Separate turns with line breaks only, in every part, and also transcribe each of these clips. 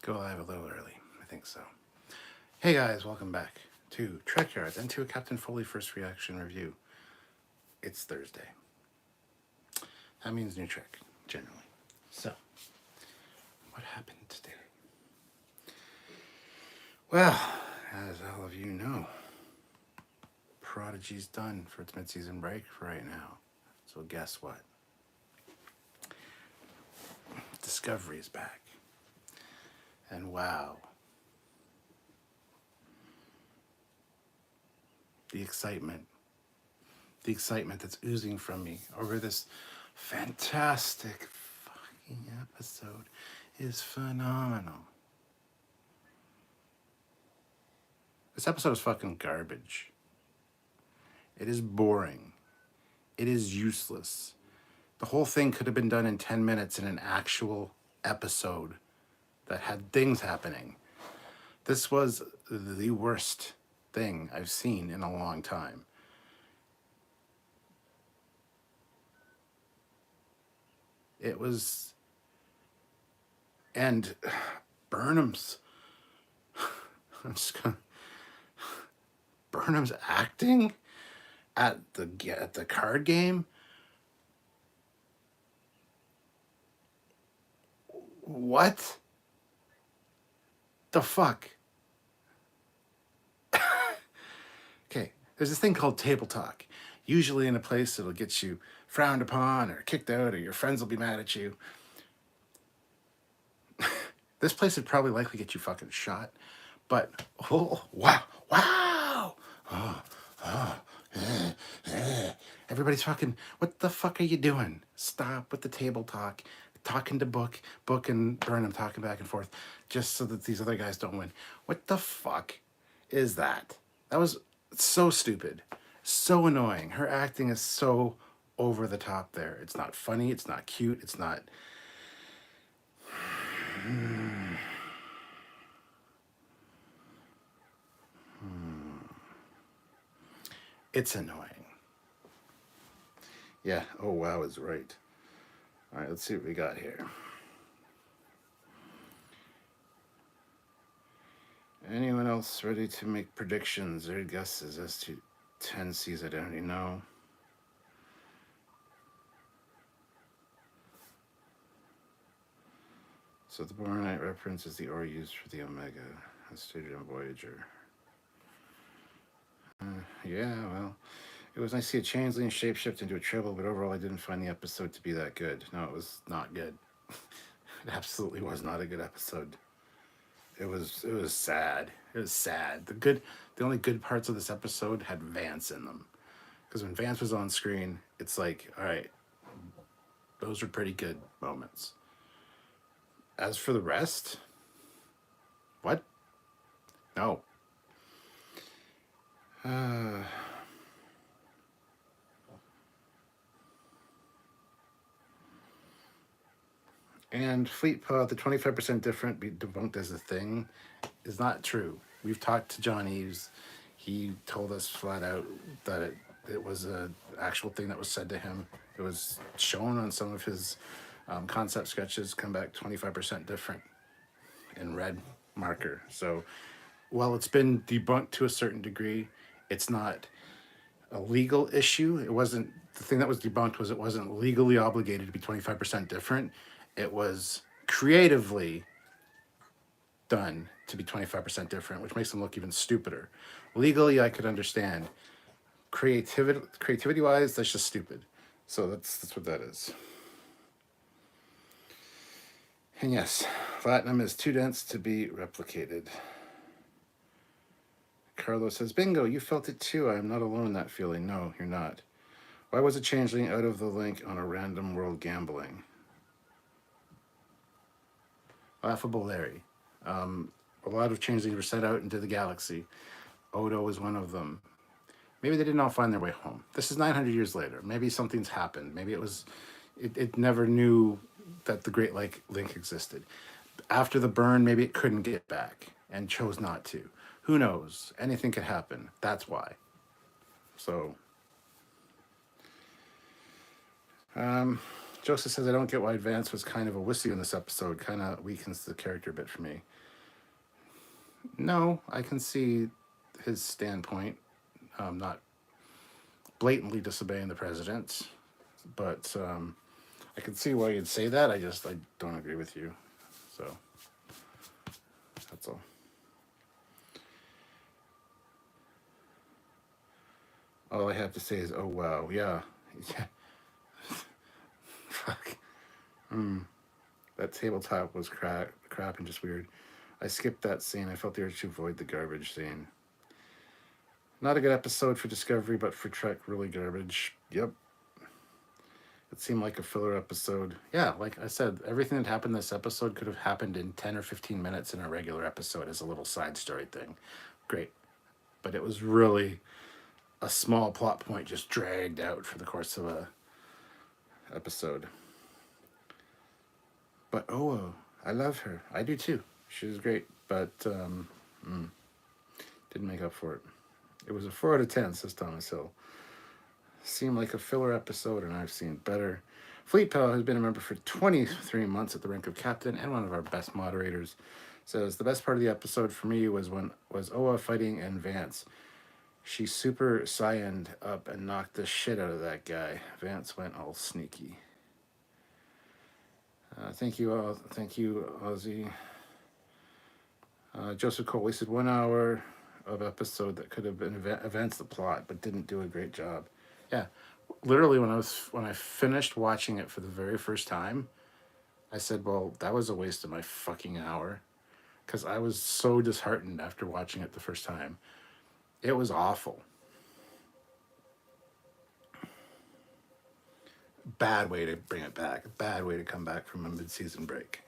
go live a little early. I think so. Hey guys, welcome back to Trekyards and to a Captain Foley first reaction review. It's Thursday. That means new Trek, generally. So, what happened today? Well, as all of you know, Prodigy's done for its mid-season break for right now. So guess what? Discovery is back. And wow. The excitement that's oozing from me over this fantastic fucking episode is phenomenal. This episode is fucking garbage. It is boring. It is useless. The whole thing could have been done in 10 minutes in an actual episode that had things happening. This was the worst thing I've seen in a long time. It was, and Burnham's, I'm just gonna, Burnham's acting at the card game. What the fuck? Okay, there's this thing called table talk. Usually in a place that'll get you frowned upon or kicked out or your friends will be mad at you. This place would probably likely get you fucking shot. But, oh, wow, wow. Everybody's fucking, what the fuck are you doing? Stop with the table talk. Talking to Book and Burnham talking back and forth just so that these other guys don't win. What the fuck is that? That was so stupid. So annoying. Her acting is so over the top there. It's not funny. It's not cute. It's not... It's annoying. Yeah. Oh, wow is right. All right, let's see what we got here. Anyone else ready to make predictions or guesses as to 10C's identity? No. So the Boronite reference is the ore used for the Omega, as stated on Voyager. Yeah, well, it was nice to see a changeling shapeshift into a tribble, but overall I didn't find the episode to be that good. No, it was not good. It absolutely was not a good episode. It was sad. It was sad. The only good parts of this episode had Vance in them. Because when Vance was on screen, it's like, all right, those were pretty good moments. As for the rest, what? No. And Fleet Pod, the 25% different be debunked as a thing, is not true. We've talked to John Eves. He told us flat out that it was an actual thing that was said to him. It was shown on some of his concept sketches, come back 25% different in red marker. So while it's been debunked to a certain degree, it's not a legal issue. It wasn't, the thing that was debunked was it wasn't legally obligated to be 25% different. It was creatively done to be 25% different, which makes them look even stupider. Legally, I could understand. Creativity-wise, that's just stupid. So that's what that is. And yes, platinum is too dense to be replicated. Carlos says, bingo, you felt it too. I am not alone in that feeling. No, you're not. Why was a changeling out of the link on a random world gambling? Laughable Larry. A lot of changelings were sent out into the galaxy. Odo was one of them. Maybe they didn't all find their way home. This is 900 years later. Maybe something's happened. Maybe it never knew that the Great Link existed. After the burn, maybe it couldn't get back and chose not to. Who knows? Anything could happen. That's why. So, Joseph says, I don't get why Vance was kind of a wussy in this episode. Kind of weakens the character a bit for me. No, I can see his standpoint. Not blatantly disobeying the president, but I can see why you'd say that. I don't agree with you. So that's all. All I have to say is, oh wow, yeah. Fuck. That tabletop was crap and just weird. I skipped that scene. I felt the urge to avoid the garbage scene. Not a good episode for Discovery, but for Trek, really garbage. Yep. It seemed like a filler episode. Yeah, like I said, everything that happened this episode could have happened in 10 or 15 minutes in a regular episode as a little side story thing. Great. But it was really a small plot point just dragged out for the course of a episode. But I love her. I do too. She was great, but didn't make up for it. It was a 4 out of 10, says Thomas Hill. Seemed like a filler episode, and I've seen better. Fleet Pal has been a member for 23 months at the rank of captain and one of our best moderators. Says the best part of the episode for me was Oa fighting and Vance. She super saiyaned up and knocked the shit out of that guy. Vance went all sneaky. Thank you, all. Thank you, Ozzy. Joseph Cole wasted 1 hour of episode that could have been advanced the plot, but didn't do a great job. Yeah, literally when I finished watching it for the very first time, I said, "Well, that was a waste of my fucking hour," because I was so disheartened after watching it the first time. It was awful. Bad way to bring it back. Bad way to come back from a mid-season break.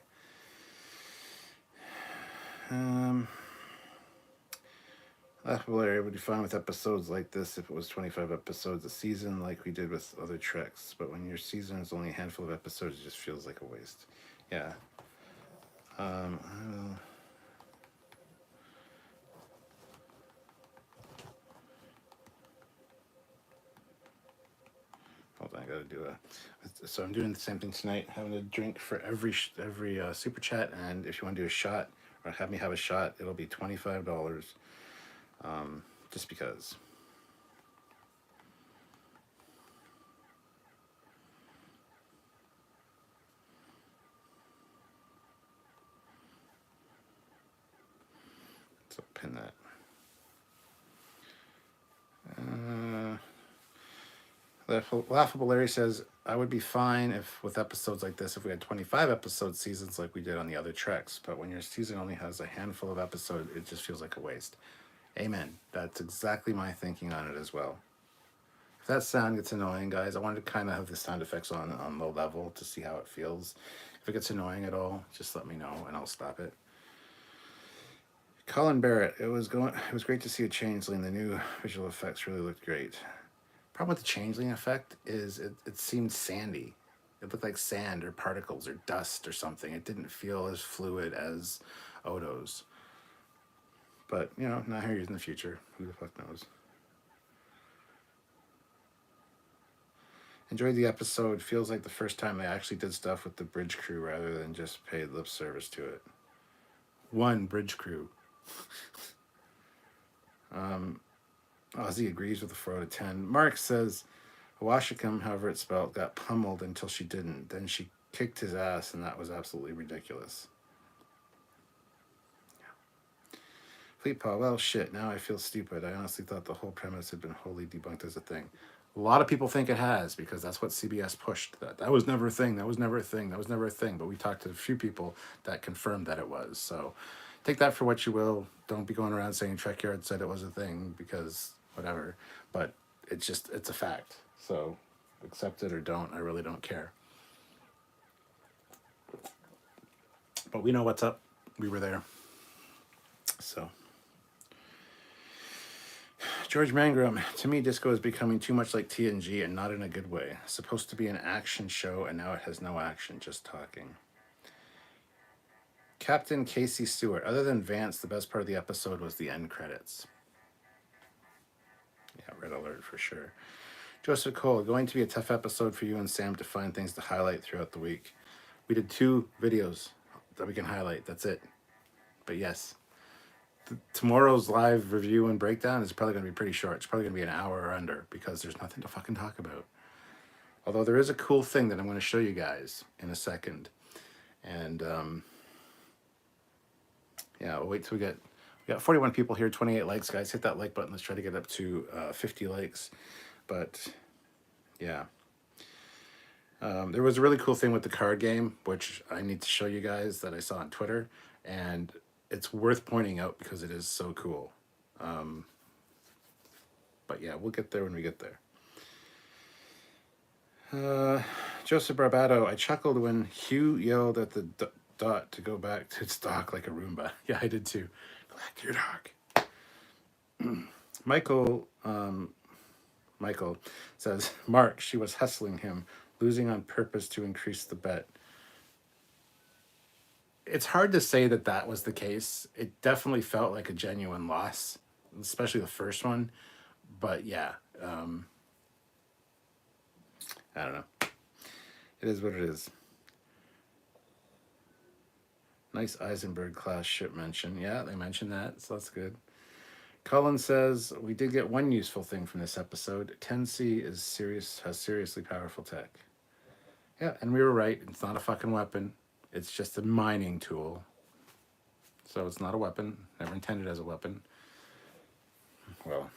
Laughable area would be fine with episodes like this if it was 25 episodes a season like we did with other Treks. But when your season is only a handful of episodes, it just feels like a waste. Yeah. Hold on, I gotta do so I'm doing the same thing tonight, having a drink for every super chat, and if you want to do a shot or have me have a shot, it'll be $25. Just because. So pin that. Laughable Larry says, I would be fine if with episodes like this if we had 25 episode seasons like we did on the other Treks, but when your season only has a handful of episodes, it just feels like a waste. Amen. That's exactly my thinking on it as well. If that sound gets annoying, guys, I wanted to kind of have the sound effects on low level to see how it feels. If it gets annoying at all, just let me know and I'll stop it. Colin Barrett, it was great to see a changeling. The new visual effects really looked great. Problem with the changeling effect is it seemed sandy. It looked like sand or particles or dust or something. It didn't feel as fluid as Odo's. But, not here in the future. Who the fuck knows? Enjoyed the episode. Feels like the first time they actually did stuff with the bridge crew rather than just paid lip service to it. One bridge crew. Ozzy agrees with the 4 out of 10. Mark says, Washicum, however it's spelled, got pummeled until she didn't. Then she kicked his ass, and that was absolutely ridiculous. Yeah. Fleet Paw, well, shit, now I feel stupid. I honestly thought the whole premise had been wholly debunked as a thing. A lot of people think it has, because that's what CBS pushed. That was never a thing. That was never a thing. That was never a thing. But we talked to a few people that confirmed that it was. So take that for what you will. Don't be going around saying Trekyards said it was a thing, because whatever. But it's a fact. So accept it or don't. I really don't care. But we know what's up. We were there. So. George Mangrum, to me, Disco is becoming too much like TNG and not in a good way. Supposed to be an action show, and now it has no action, just talking. Captain Casey Stewart, other than Vance, the best part of the episode was the end credits. Yeah, red alert for sure. Joseph Cole, going to be a tough episode for you and Sam to find things to highlight throughout the week. We did 2 videos that we can highlight. That's it. But yes, tomorrow's live review and breakdown is probably going to be pretty short. It's probably going to be an hour or under because there's nothing to fucking talk about. Although there is a cool thing that I'm going to show you guys in a second. And yeah, we'll wait till we got 41 people here, 28 likes, guys. Hit that like button. Let's try to get up to 50 likes. But yeah. There was a really cool thing with the card game, which I need to show you guys that I saw on Twitter. And it's worth pointing out because it is so cool. But yeah, we'll get there when we get there. Joseph Barbato, I chuckled when Hugh yelled at the dot to go back to its dock like a Roomba. Yeah, I did too. Go back to your dock. Michael says, Mark, she was hustling him, losing on purpose to increase the bet. It's hard to say that that was the case. It definitely felt like a genuine loss, especially the first one. But yeah, I don't know. It is what it is. Nice Eisenberg class ship mention. Yeah, they mentioned that, so that's good. Colin says, we did get one useful thing from this episode. 10C has seriously powerful tech. Yeah, and we were right. It's not a fucking weapon. It's just a mining tool. So it's not a weapon. Never intended as a weapon. Well,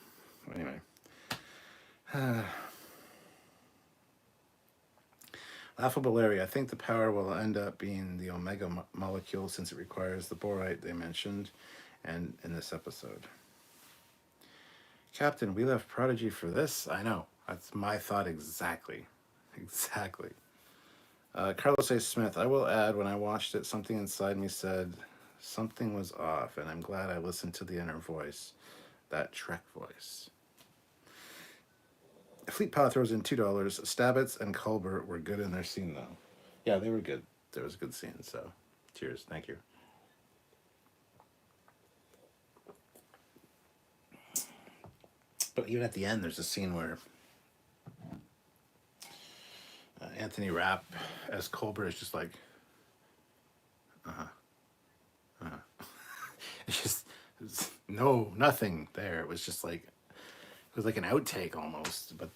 anyway. Laughable Larry, I think the power will end up being the omega molecule since it requires the borite they mentioned and in this episode. Captain, we left Prodigy for this? I know. That's my thought exactly. Exactly. Carlos A. Smith, I will add, when I watched it, something inside me said something was off, and I'm glad I listened to the inner voice, that Trek voice. Fleet Power throws in $2. Stabitz and Culbert were good in their scene, though. Yeah, they were good. There was a good scene, so cheers. Thank you. But even at the end, there's a scene where Anthony Rapp as Culbert is just like, it's just nothing there. It was just like, it was like an outtake almost. But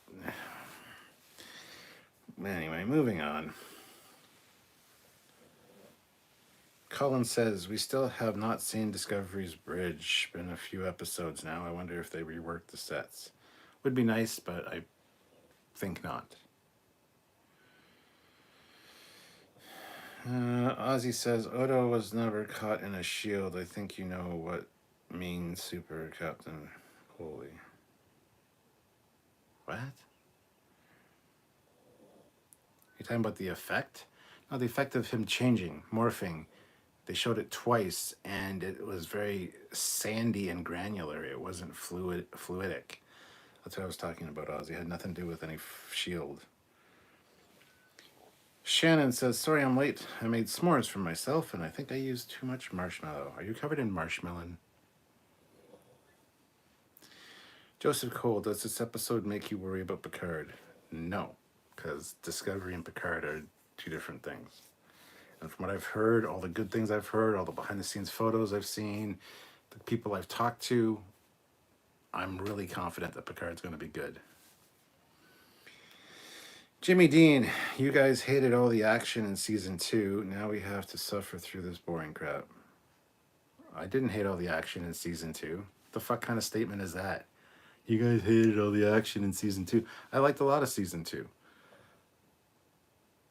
anyway, moving on. Colin says, we still have not seen Discovery's bridge. Been a few episodes now. I wonder if they reworked the sets. Would be nice, but I think not. Ozzy says, Odo was never caught in a shield. I think you know what means, Super Captain Foley. What? You talking about the effect? No, the effect of him changing, morphing. They showed it twice, and it was very sandy and granular. It wasn't fluidic. That's what I was talking about, Ozzy. It had nothing to do with any shield. Shannon says, sorry I'm late. I made s'mores for myself, and I think I used too much marshmallow. Are you covered in marshmallow? Joseph Cole, does this episode make you worry about Picard? No, because Discovery and Picard are 2 different things. And from what I've heard, all the good things I've heard, all the behind-the-scenes photos I've seen, the people I've talked to, I'm really confident that Picard's going to be good. Jimmy Dean, you guys hated all the action in season 2. Now we have to suffer through this boring crap. I didn't hate all the action in season 2. The fuck kind of statement is that? You guys hated all the action in season 2. I liked a lot of season 2.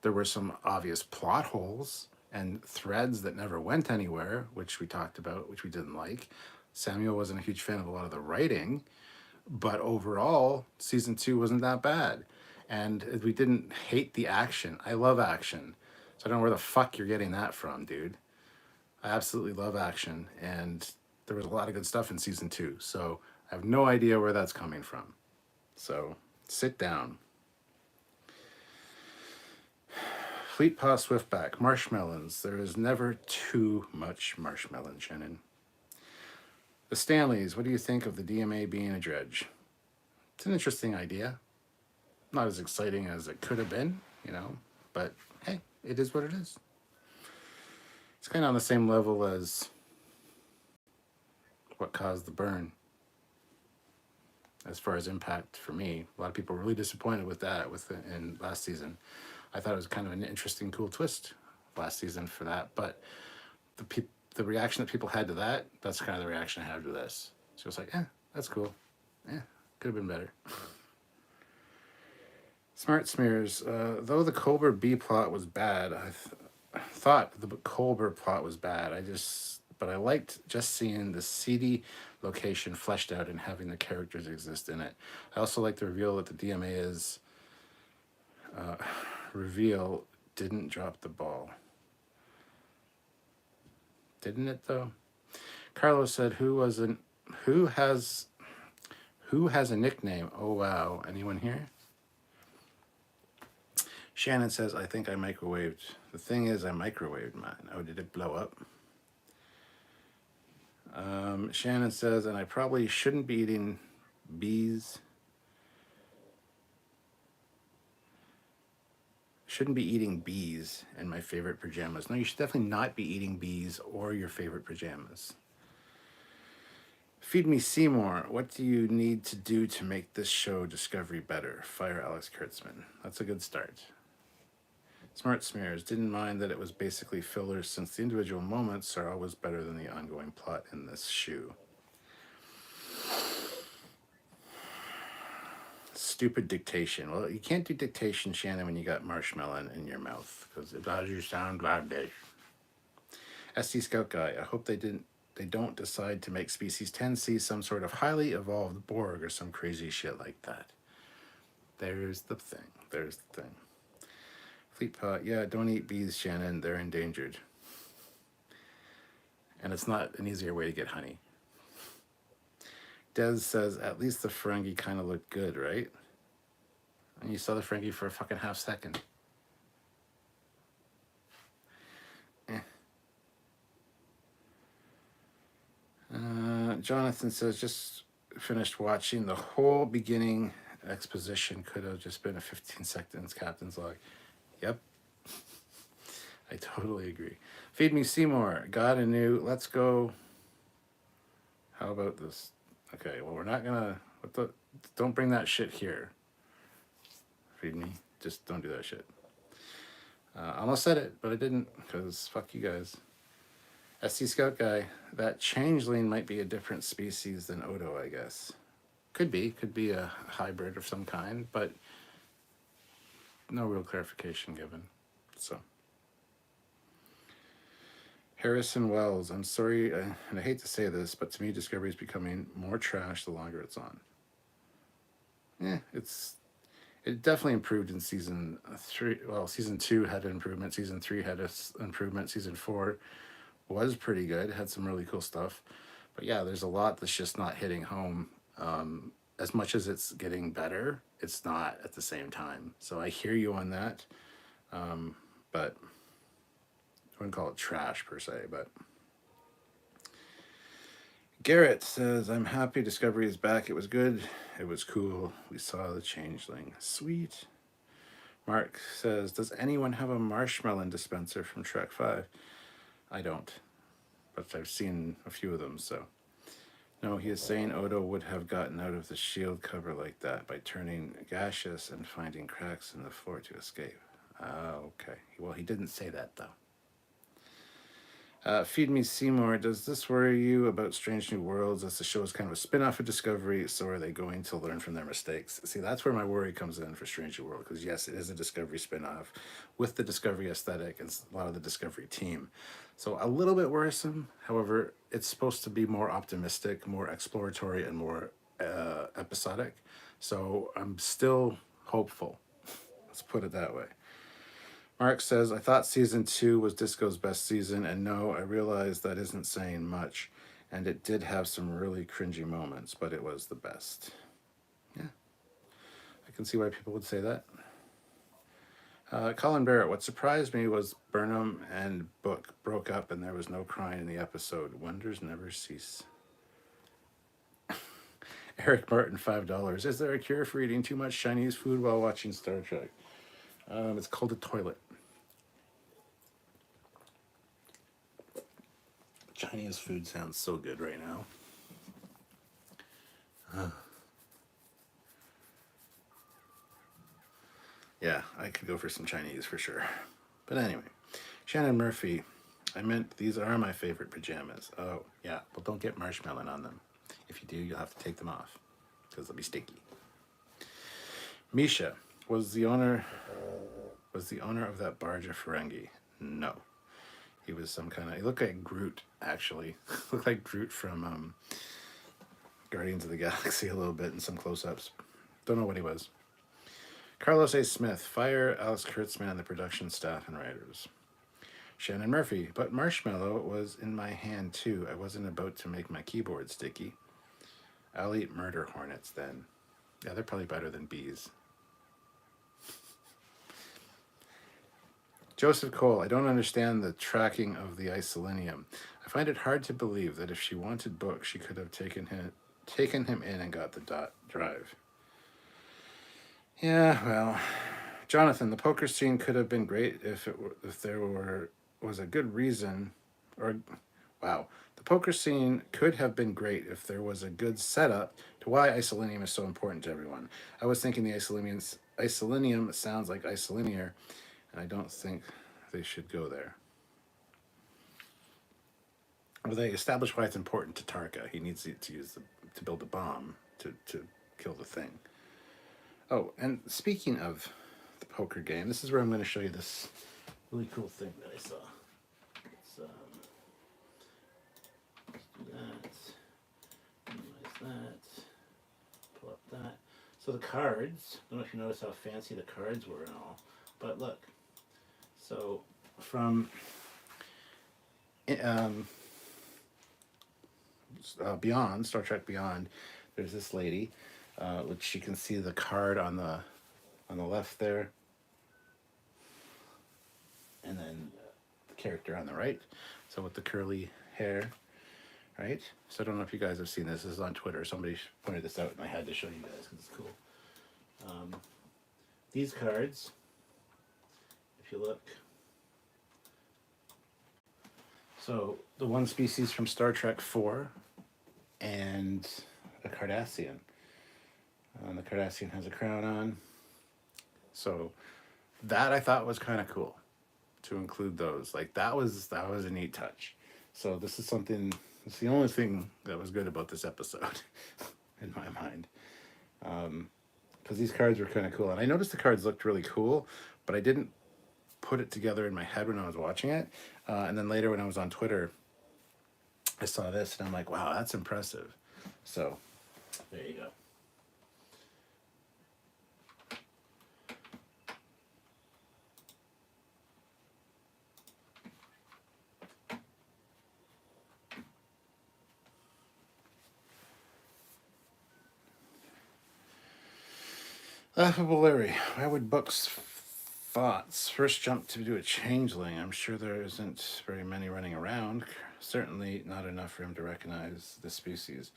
There were some obvious plot holes and threads that never went anywhere, which we talked about, which we didn't like. Samuel wasn't a huge fan of a lot of the writing, but overall, season 2 wasn't that bad. And we didn't hate the action. I love action. So I don't know where the fuck you're getting that from, dude. I absolutely love action. And there was a lot of good stuff in season 2. So I have no idea where that's coming from. So sit down. Fleet Paw Swiftback, marshmallows. There is never too much marshmallow, Shannon. The Stanleys, what do you think of the DMA being a dredge? It's an interesting idea. Not as exciting as it could have been, you know, but hey, it is what it is. It's kind of on the same level as what caused the burn as far as impact for me. A lot of people were really disappointed with that in last season. I thought it was kind of an interesting, cool twist last season for that, but the reaction that people had to that, that's kind of the reaction I have to this. So it's like, that's cool. Could have been better. Smart Smears, though the Colbert B plot was bad, I thought the Colbert plot was bad. But I liked just seeing the seedy location fleshed out and having the characters exist in it. I also like the reveal that the DMA is reveal didn't drop the ball. Didn't it though? Carlos said, who has a nickname? Oh wow. Anyone here? Shannon says, I think I microwaved. The thing is, I microwaved mine. Oh, did it blow up? Shannon says, and I probably shouldn't be eating bees. Shouldn't be eating bees in my favorite pajamas. No, you should definitely not be eating bees or your favorite pajamas. Feed me Seymour. What do you need to do to make this show Discovery better? Fire Alex Kurtzman. That's a good start. Smart Smears didn't mind that it was basically fillers since the individual moments are always better than the ongoing plot in this shoe. Stupid dictation. Well, you can't do dictation, Shannon, when you got marshmallow in your mouth because it does you sound garbage. SD Scout Guy. I hope they don't decide to make Species 10C some sort of highly evolved Borg or some crazy shit like that. There's the thing. Fleetpot, yeah, don't eat bees, Shannon. They're endangered. And it's not an easier way to get honey. Des says, at least the Ferengi kind of looked good, right? And you saw the Ferengi for a fucking half second. Jonathan says, just finished watching the whole beginning exposition. Could have just been a 15 seconds captain's log. Yep. I totally agree. Feed me Seymour. God anew. Let's go. How about this? Okay, well, we're not gonna. Don't bring that shit here. Feed me. Just don't do that shit. I almost said it, but I didn't, because fuck you guys. SC Scout Guy, that changeling might be a different species than Odo, I guess. Could be a hybrid of some kind, but no real clarification given. So, Harrison Wells, I'm sorry, and I hate to say this, but to me, Discovery is becoming more trash the longer it's on. It definitely improved in season 3. Well, season 2 had an improvement. Season 3 had an improvement. Season 4 was pretty good. Had some really cool stuff. But yeah, there's a lot that's just not hitting home. As much as it's getting better, it's not at the same time. So I hear you on that. But I wouldn't call it trash per se, but Garrett says, I'm happy Discovery is back. It was good. It was cool. We saw the changeling. Sweet. Mark says, does anyone have a marshmallow dispenser from Trek 5? I don't, but I've seen a few of them, so. No, he is saying Odo would have gotten out of the shield cover like that by turning gaseous and finding cracks in the floor to escape. Okay. Well, he didn't say that, though. Feed Me Seymour, does this worry you about Strange New Worlds as the show is kind of a spin-off of Discovery, so are they going to learn from their mistakes? See, that's where my worry comes in for Strange New World, because yes, it is a Discovery spin-off with the Discovery aesthetic and a lot of the Discovery team. So a little bit worrisome. However, it's supposed to be more optimistic, more exploratory, and more episodic. So I'm still hopeful. Let's put it that way. Mark says, I thought season 2 was Disco's best season, and no, I realize that isn't saying much, and it did have some really cringy moments, but it was the best. Yeah, I can see why people would say that. Colin Barrett, what surprised me was Burnham and Book broke up and there was no crying in the episode. Wonders never cease. Eric Martin, $5. Is there a cure for eating too much Chinese food while watching Star Trek? It's called a toilet. Chinese food sounds so good right now. Yeah, I could go for some Chinese for sure. But anyway, Shannon Murphy, I meant these are my favorite pajamas. Oh, yeah, well, don't get marshmallow on them. If you do, you'll have to take them off because they'll be sticky. Misha, was the owner of that barge a Ferengi? No. He was some kind of, he looked like Groot, actually. Looked like Groot from Guardians of the Galaxy a little bit in some close-ups. Don't know what he was. Carlos A. Smith, fire Alex Kurtzman and the production staff and writers. Shannon Murphy, but marshmallow was in my hand too. I wasn't about to make my keyboard sticky. I'll eat murder hornets then. Yeah, they're probably better than bees. Joseph Cole, I don't understand the tracking of the isolinium. I find it hard to believe that if she wanted Book, she could have taken him in and got the dot drive. Yeah, well, Jonathan, the poker scene could have been great if there was a good reason, or wow, the poker scene could have been great if there was a good setup to why isolinium is so important to everyone. I was thinking the isolinium sounds like isolinear, and I don't think they should go there. Well, they establish why it's important to Tarka. He needs it to build a bomb to kill the thing. Oh, and speaking of the poker game, this is where I'm going to show you this really cool thing that I saw. Let's do that. Minimize that. Pull up that. So the cards, I don't know if you notice how fancy the cards were and all, but look. So from Beyond, Star Trek Beyond, there's this lady, which you can see the card on the left there, and then the character on the right. So with the curly hair, right? So I don't know if you guys have seen this. This is on Twitter. Somebody pointed this out, and I had to show you guys because it's cool. These cards, if you look, so the one species from Star Trek 4 and a Cardassian. The Cardassian has a crown on. So that I thought was kind of cool to include those. Like that was a neat touch. So this is something, it's the only thing that was good about this episode in my mind. Because these cards were kind of cool. And I noticed the cards looked really cool, but I didn't put it together in my head when I was watching it. And then later when I was on Twitter, I saw this and I'm like, wow, that's impressive. So there you go. Laughable Larry, why would Book's thoughts first jump to do a changeling? I'm sure there isn't very many running around. Certainly not enough for him to recognize the species.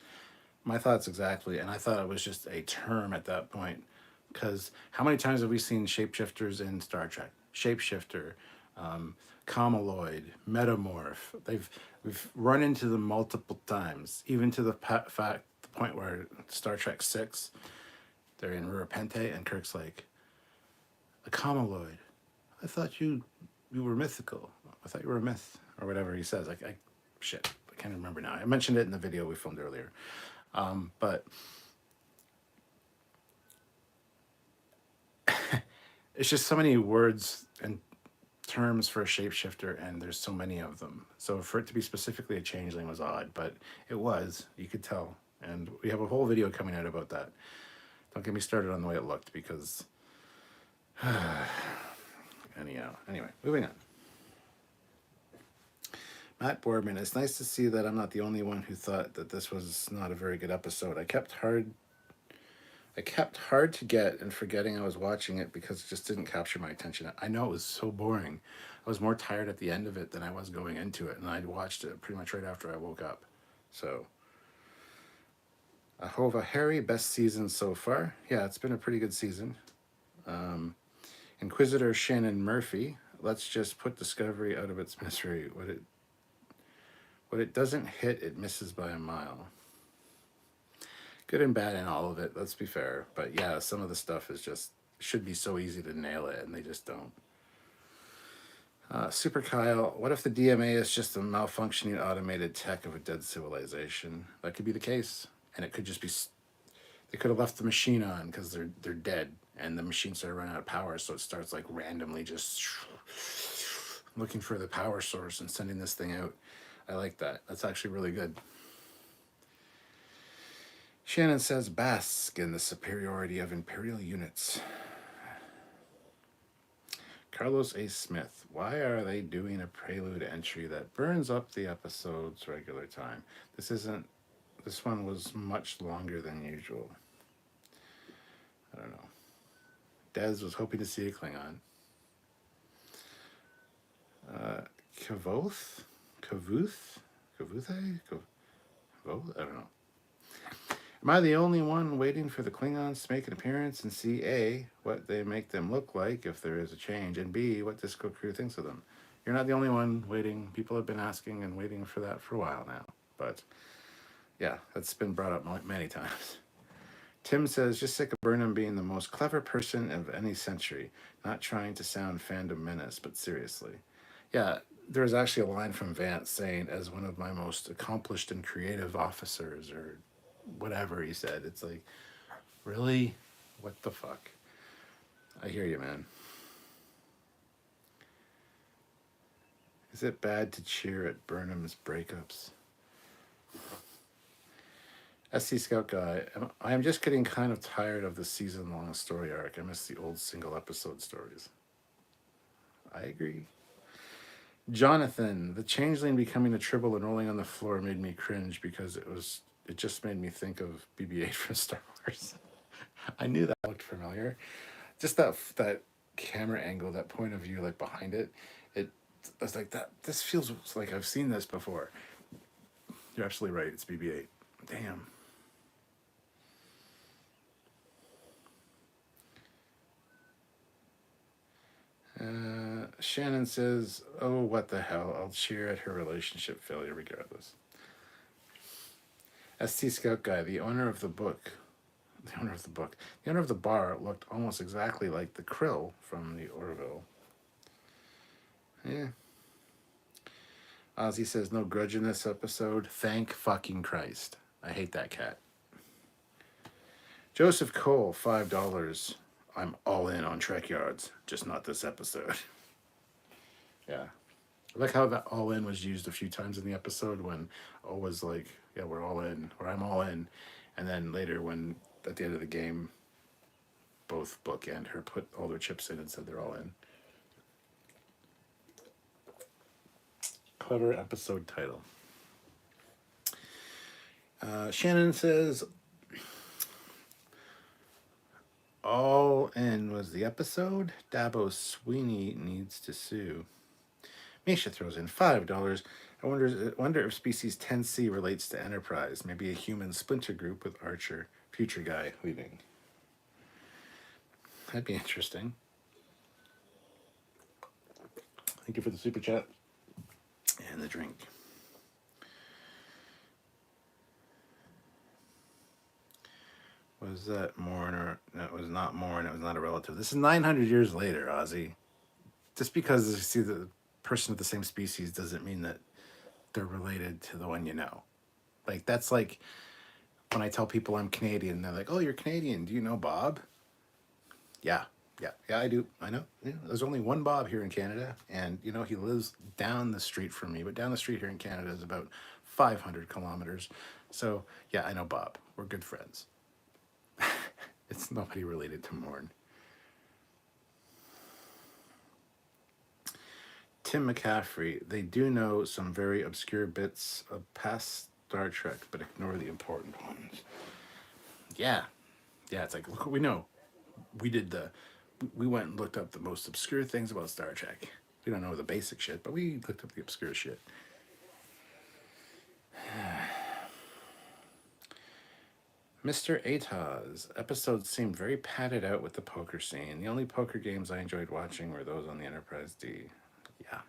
My thoughts exactly, and I thought it was just a term at that point. Because how many times have we seen shapeshifters in Star Trek? Shapeshifter, Comaloid, Metamorph. We've run into them multiple times, even to the point where Star Trek 6, they're in Rurapente, and Kirk's like, a Comaloid. I thought you were mythical. I thought you were a myth, or whatever he says. Shit, I can't remember now. I mentioned it in the video we filmed earlier. But it's just so many words and terms for a shapeshifter, and there's so many of them. So for it to be specifically a changeling was odd, but it was. You could tell. And we have a whole video coming out about that. Don't get me started on the way it looked, because... Anyway, moving on. Matt Boardman, it's nice to see that I'm not the only one who thought that this was not a very good episode. I kept hard to get and forgetting I was watching it because it just didn't capture my attention. I know it was so boring. I was more tired at the end of it than I was going into it, and I'd watched it pretty much right after I woke up. So Hova Harry, best season so far. Yeah, it's been a pretty good season. Inquisitor Shannon Murphy, let's just put Discovery out of its misery. What it doesn't hit, it misses by a mile. Good and bad in all of it, let's be fair. But yeah, some of the stuff is just, should be so easy to nail it, and they just don't. Super Kyle, what if the DMA is just a malfunctioning automated tech of a dead civilization? That could be the case. And it could just be, they could have left the machine on because they're dead, and the machine started running out of power, so it starts like randomly just looking for the power source and sending this thing out. I like that. That's actually really good. Shannon says, bask in the superiority of Imperial units. Carlos A. Smith, why are they doing a prelude entry that burns up the episode's regular time? This one was much longer than usual. I don't know. Dez was hoping to see a Klingon. Kavoth? Kavuth? Kavuthe? Kavoth? I don't know. Am I the only one waiting for the Klingons to make an appearance and see A, what they make them look like if there is a change, and B, what Disco Crew thinks of them? You're not the only one waiting. People have been asking and waiting for that for a while now. But yeah, that's been brought up many times. Tim says, just sick of Burnham being the most clever person of any century, not trying to sound fandom menace, but seriously. Yeah, there was actually a line from Vance saying, as one of my most accomplished and creative officers, or whatever he said. It's like, really? What the fuck? I hear you, man. Is it bad to cheer at Burnham's breakups? SC Scout Guy, I am just getting kind of tired of the season-long story arc. I miss the old single episode stories. I agree. Jonathan, the changeling becoming a tribble and rolling on the floor made me cringe because it just made me think of BB-8 from Star Wars. I knew that looked familiar. Just that camera angle, that point of view, like behind it, I was like, that. This feels like I've seen this before. You're absolutely right. It's BB-8. Damn. Shannon says, oh, what the hell. I'll cheer at her relationship failure regardless. ST Scout Guy, the owner of the bar looked almost exactly like the Krill from the Orville. Yeah. Ozzy says, no grudge in this episode. Thank fucking Christ. I hate that cat. Joseph Cole, $5. I'm all in on Trekyards, just not this episode. Yeah. I like how that all in was used a few times in the episode when O was like, yeah, we're all in, or I'm all in. And then later when, at the end of the game, both Book and her put all their chips in and said they're all in. Clever episode title. Shannon says, all in was the episode. Dabo Sweeney needs to sue. Misha throws in $5. I wonder if species 10C relates to Enterprise. Maybe a human splinter group with Archer. Future guy leaving. That'd be interesting. Thank you for the super chat and the drink. Was that Morn or no, it was not Morn, it was not a relative. This is 900 years later, Ozzy. Just because you see the person of the same species doesn't mean that they're related to the one you know. Like, that's like when I tell people I'm Canadian, they're like, oh, you're Canadian. Do you know Bob? Yeah, I do. I know. Yeah, there's only one Bob here in Canada, and, you know, he lives down the street from me, but down the street here in Canada is about 500 kilometers. So, yeah, I know Bob. We're good friends. It's nobody related to Morn. Tim McCaffrey, they do know some very obscure bits of past Star Trek, but ignore the important ones. Yeah, it's like, look what we know. We went and looked up the most obscure things about Star Trek. We don't know the basic shit, but we looked up the obscure shit. Mr. Ataz, episodes seemed very padded out with the poker scene. The only poker games I enjoyed watching were those on the Enterprise D. Yeah,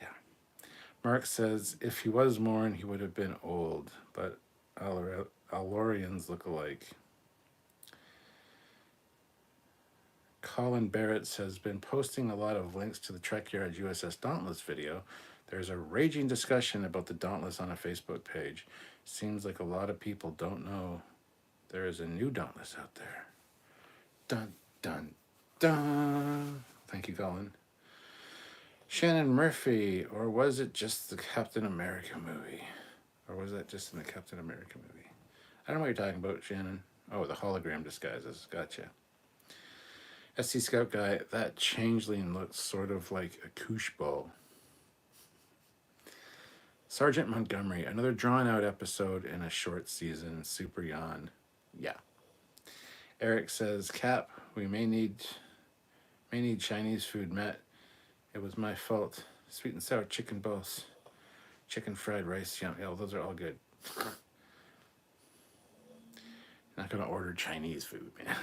yeah. Mark says if he was Morn, he would have been old, but Alorians look alike. Colin Barrett has been posting a lot of links to the Trekyards USS Dauntless video. There's a raging discussion about the Dauntless on a Facebook page. Seems like a lot of people don't know there is a new Dauntless out there. Dun, dun, dun. Thank you, Colin. Shannon Murphy, or was it just the Captain America movie? Or was that just in the Captain America movie? I don't know what you're talking about, Shannon. Oh, the hologram disguises. Gotcha. SC Scout guy, that changeling looks sort of like a koosh bow. Sergeant Montgomery, another drawn-out episode in a short season. Super yawn. Yeah. Eric says, Cap, we may need Chinese food met. It was my fault. Sweet and sour chicken both. Chicken fried rice. Yeah, those are all good. Not gonna order Chinese food, man.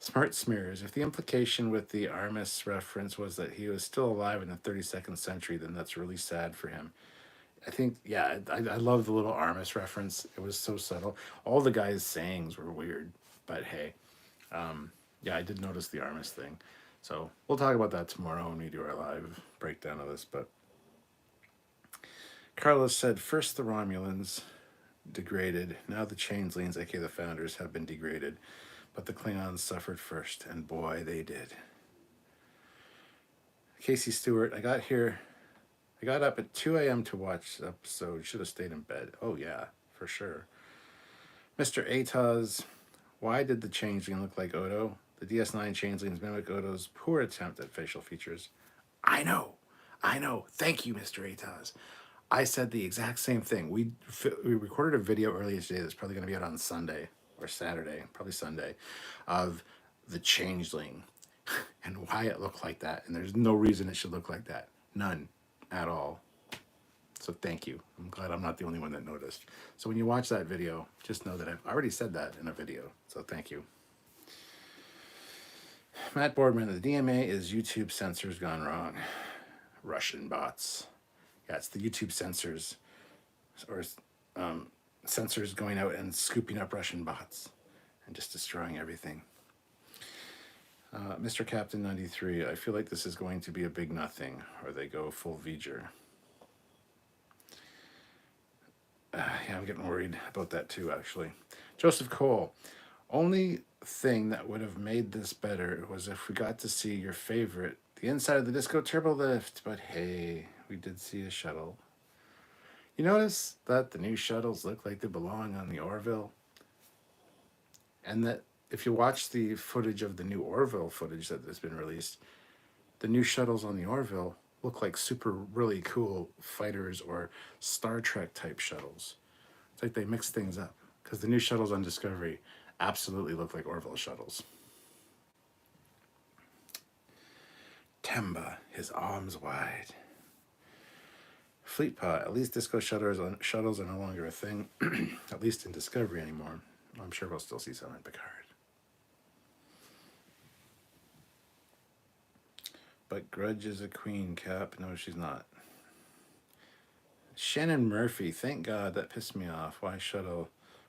Smart smears. If the implication with the Armis reference was that he was still alive in the 32nd century, then that's really sad for him. I think, yeah, I love the little Armis reference. It was so subtle. All the guys' sayings were weird, but hey, yeah, I did notice the Armis thing. So we'll talk about that tomorrow when we do our live breakdown of this. But Carlos said, first the Romulans degraded, now the Changelings, aka the Founders, have been degraded. But the Klingons suffered first, and boy, they did. Casey Stewart, I got up at 2 a.m. to watch the episode. Should have stayed in bed. Oh, yeah, for sure. Mr. Ataz, why did the changeling look like Odo? The DS9 changelings mimic Odo's poor attempt at facial features. I know. Thank you, Mr. Ataz. I said the exact same thing. We recorded a video earlier today that's probably going to be out on Sunday or Saturday, probably Sunday, of the changeling and why it looked like that. And there's no reason it should look like that. None at all. So thank you. I'm glad I'm not the only one that noticed. So when you watch that video, just know that I've already said that in a video. So thank you. Matt Boardman, the DMA is YouTube censors gone wrong. Russian bots. Yeah, it's the YouTube censors, or censors going out and scooping up Russian bots and just destroying everything. Mr. Captain 93, I feel like this is going to be a big nothing, or they go full V'ger. Yeah, I'm getting worried about that too, actually. Joseph Cole, only thing that would have made this better was if we got to see your favorite, the inside of the Disco Turbo Lift, but hey, we did see a shuttle. You notice that the new shuttles look like they belong on the Orville? And that if you watch the footage of the new Orville footage that has been released, the new shuttles on the Orville look like super really cool fighters or Star Trek type shuttles. It's like they mix things up, because the new shuttles on Discovery absolutely look like Orville shuttles. Temba, his arms wide. Fleetpot, at least disco shuttles are no longer a thing, at least in Discovery anymore. I'm sure we'll still see some in Picard. But Grudge is a queen, Cap. No, she's not. Shannon Murphy, thank God, that pissed me off. Why shuttle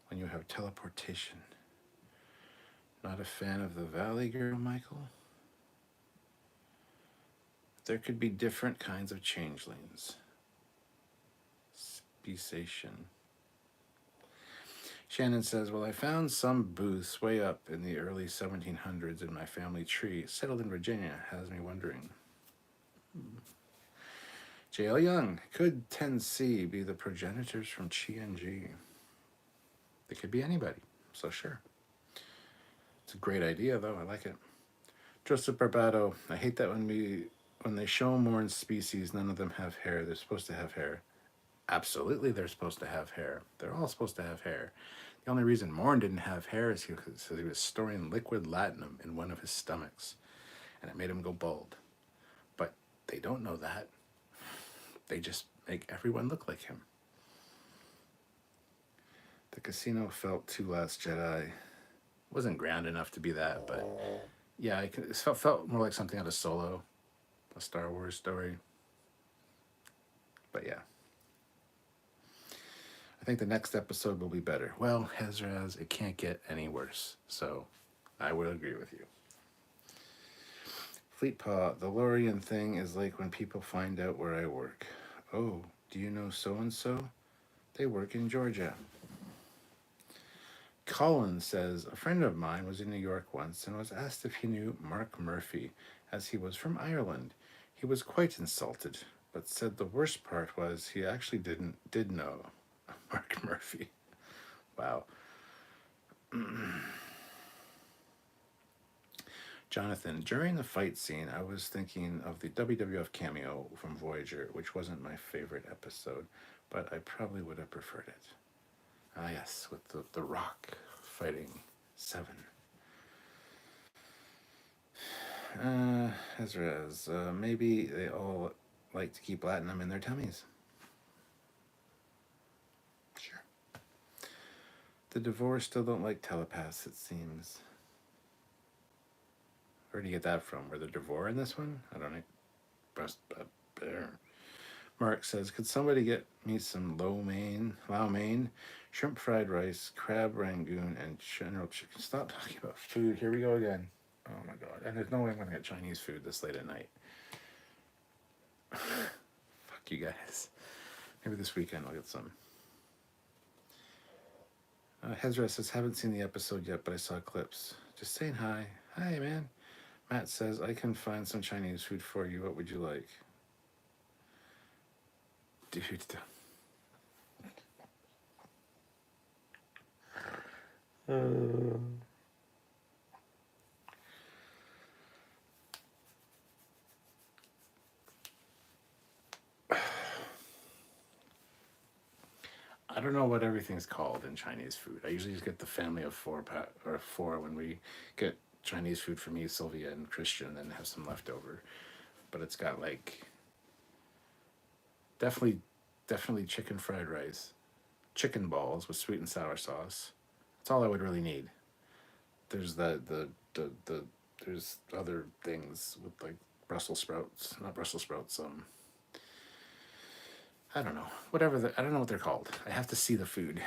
when you have teleportation? Not a fan of the Valley Girl, Michael? There could be different kinds of changelings. Speciation. Shannon says, well, I found some booths way up in the early 1700s in my family tree. Settled in Virginia, has me wondering. J.L. Young, could 10C be the progenitors from Chi and G? They could be anybody, so sure. It's a great idea, though. I like it. Joseph Barbato, I hate that when they show Morn species, none of them have hair. They're supposed to have hair. Absolutely, they're supposed to have hair. They're all supposed to have hair. The only reason Morn didn't have hair is because he was storing liquid latinum in one of his stomachs, and it made him go bald. But they don't know that. They just make everyone look like him. The casino felt too Last Jedi. Wasn't grand enough to be that, but yeah, it felt more like something out of Solo, a Star Wars story. But yeah. I think the next episode will be better. Well, Hezraz, it can't get any worse. So I would agree with you. Fleetpaw, the Lorian thing is like when people find out where I work. Oh, do you know so-and-so? They work in Georgia. Colin says, a friend of mine was in New York once and was asked if he knew Mark Murphy, as he was from Ireland. He was quite insulted, but said the worst part was he actually did know Mark Murphy. Wow. Jonathan, during the fight scene, I was thinking of the WWF cameo from Voyager, which wasn't my favorite episode, but I probably would have preferred it. Ah, yes, with the Rock fighting Seven. Ezra's, maybe they all like to keep platinum in their tummies. Sure. The Devore still don't like telepaths, it seems. Where do you get that from? Were the Devore in this one? I don't know. Breast there. Mark says, could somebody get me some lo mein, shrimp fried rice, crab rangoon, and general chicken? Stop talking about food. Here we go again. Oh my god. And there's no way I'm going to get Chinese food this late at night. Fuck you guys. Maybe this weekend I'll get some. Hezra says, haven't seen the episode yet, but I saw clips. Just saying hi. Hi, man. Matt says, I can find some Chinese food for you. What would you like? Dude. I don't know what everything's called in Chinese food. I usually just get the family of four when we get Chinese food for me, Sylvia, and Christian, and then have some leftover. But it's got like definitely chicken fried rice, chicken balls with sweet and sour sauce. That's all I would really need. There's there's other things with like Brussels sprouts, not Brussels sprouts. I don't know. I don't know what they're called. I have to see the food.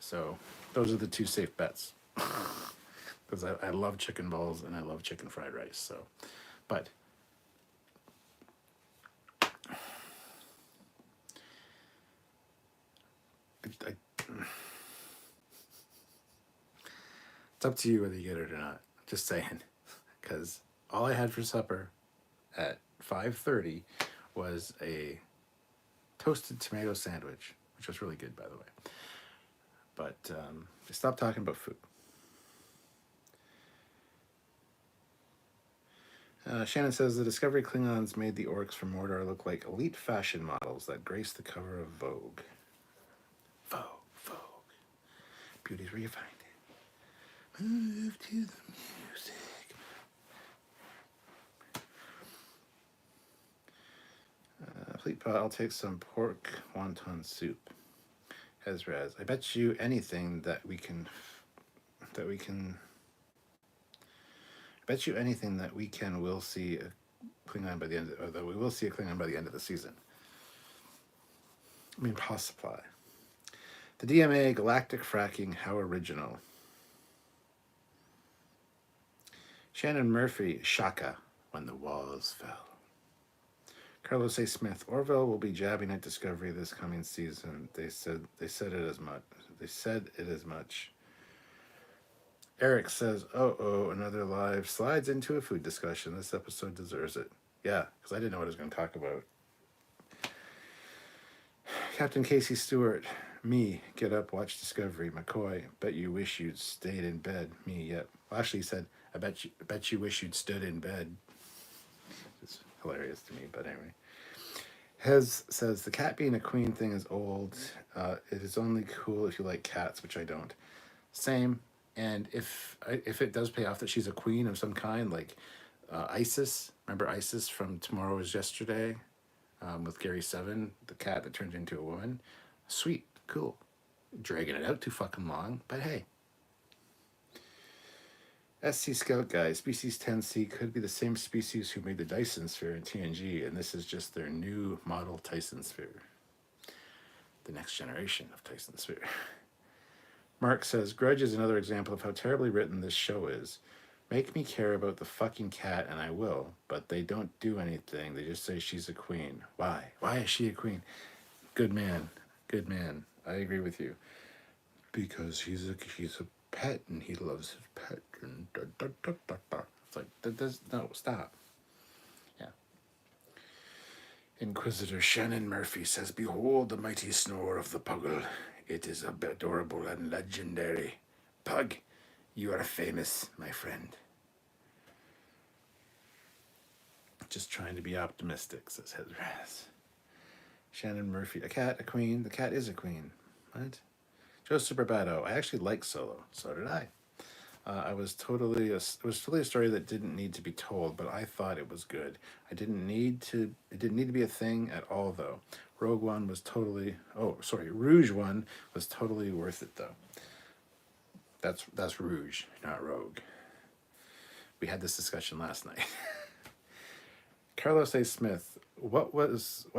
So those are the two safe bets. Because I love chicken balls and I love chicken fried rice. So, but it's up to you whether you get it or not. Just saying. Because all I had for supper at 5:30 was a toasted tomato sandwich, which was really good, by the way. But stop talking about food. Shannon says the Discovery Klingons made the orcs from Mordor look like elite fashion models that grace the cover of Vogue. Vogue. Beauty's where you find it. Move to the music. Fleetpot, I'll take some pork wonton soup. Hezraz, I bet you anything that we can we'll see a Klingon by the end, or that we will see a Klingon by the end of the season. I mean, Paw Supply. The DMA Galactic Fracking, how original. Shannon Murphy, Shaka, when the walls fell. Carlos A. Smith, Orville will be jabbing at Discovery this coming season. They said it as much. Eric says, another live slides into a food discussion. This episode deserves it. Yeah, because I didn't know what I was going to talk about. Captain Casey Stewart, me, get up, watch Discovery. McCoy, bet you wish you'd stayed in bed. Me, yep. Well, actually, he said, I bet you wish you'd stood in bed. It's hilarious to me, but anyway. Hez says, the cat being a queen thing is old. It is only cool if you like cats, which I don't. Same. And if it does pay off that she's a queen of some kind, like Isis, remember Isis from Tomorrow Is Yesterday with Gary Seven, the cat that turned into a woman? Sweet, cool. Dragging it out too fucking long, but hey. SC Scout Guy, Species 10C could be the same species who made the Dyson Sphere in TNG, and this is just their new model Tyson Sphere. The next generation of Tyson Sphere. Mark says, Grudge is another example of how terribly written this show is. Make me care about the fucking cat and I will, but they don't do anything. They just say she's a queen. Why? Why is she a queen? Good man. Good man. I agree with you. Because he's a pet and he loves his pet. And da, da, da, da, da. It's like, no, stop. Yeah. Inquisitor Shannon Murphy says, Behold the mighty snore of the puggle. It is adorable and legendary. Pug, you are famous, my friend. Just trying to be optimistic, says Hezraz. Shannon Murphy, a cat, a queen. The cat is a queen. What? Joseph Barbato, I actually like Solo. So did I. It was totally a story that didn't need to be told, but I thought it was good. It didn't need to be a thing at all, though. Rouge One was totally worth it, though. That's Rouge, not Rogue. We had this discussion last night. Carlos A. Smith, what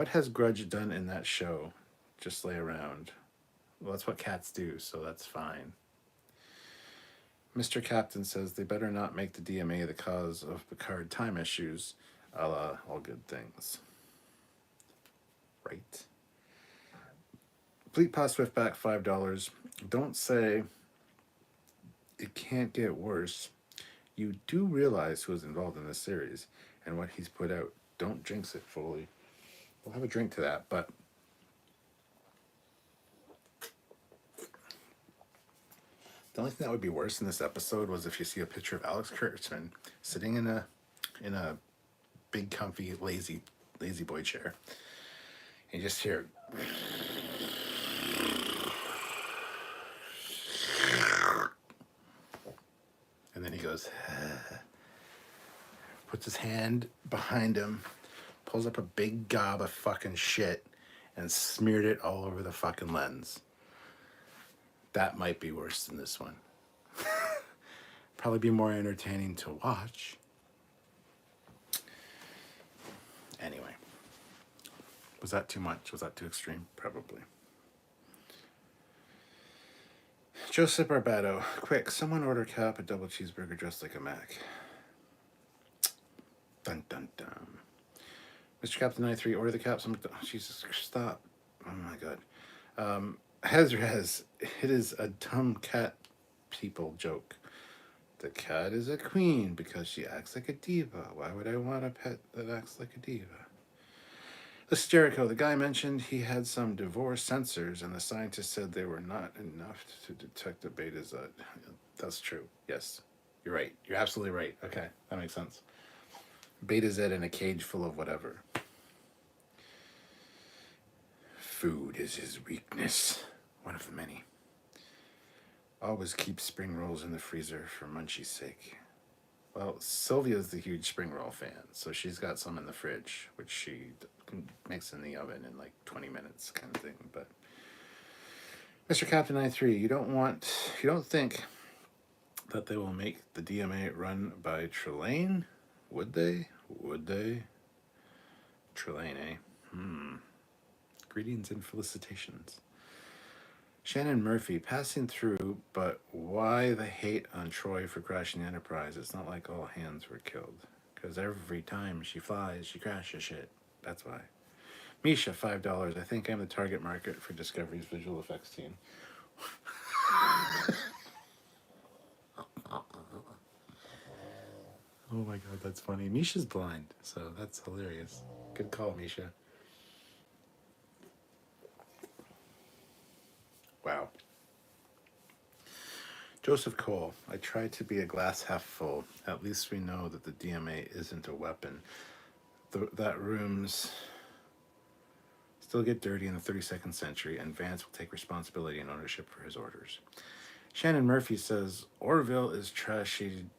has Grudge done in that show? Just lay around. Well, that's what cats do, so that's fine. Mr. Captain says they better not make the DMA the cause of Picard time issues, a la All Good Things. Right. Fleet Pass Swiftback, $5. Don't say it can't get worse. You do realize who's involved in this series and what he's put out. Don't jinx it, Foley. We'll have a drink to that, but the only thing that would be worse in this episode was if you see a picture of Alex Kurtzman sitting in a big, comfy, lazy boy chair. And you just hear, and then he goes, puts his hand behind him, pulls up a big gob of fucking shit, and smeared it all over the fucking lens. That might be worse than this one. Probably be more entertaining to watch. Anyway. Was that too much? Was that too extreme? Probably. Joseph Barbato. Quick, someone order Cap a double cheeseburger dressed like a Mac. Dun dun dun. Mr. Captain 93, order the Cap. Jesus, stop. Oh my god. Hezrez, it is a dumb cat people joke. The cat is a queen because she acts like a diva. Why would I want a pet that acts like a diva? This is Jericho. The guy mentioned he had some divorce sensors and the scientist said they were not enough to detect a beta Z. That's true. Yes. You're right. You're absolutely right. Okay. That makes sense. Beta Z in a cage full of whatever. Food is his weakness. One of the many. Always keep spring rolls in the freezer for Munchie's sake. Well, Sylvia's the huge spring roll fan, so she's got some in the fridge, which she makes in the oven in like 20 minutes kind of thing. But Mr. Captain 93, you don't think that they will make the DMA run by Trelane? Would they? Trelane, eh? Greetings and felicitations. Shannon Murphy, passing through, but why the hate on Troy for crashing the Enterprise? It's not like all hands were killed. Because every time she flies, she crashes shit. That's why. Misha, $5. I think I'm the target market for Discovery's visual effects team. Oh my god, that's funny. Misha's blind, so that's hilarious. Good call, Misha. Wow. Joseph Cole, I try to be a glass half full. At least we know that the DMA isn't a weapon. That room's still get dirty in the 32nd century, and Vance will take responsibility and ownership for his orders. Shannon Murphy says, Orville is trashing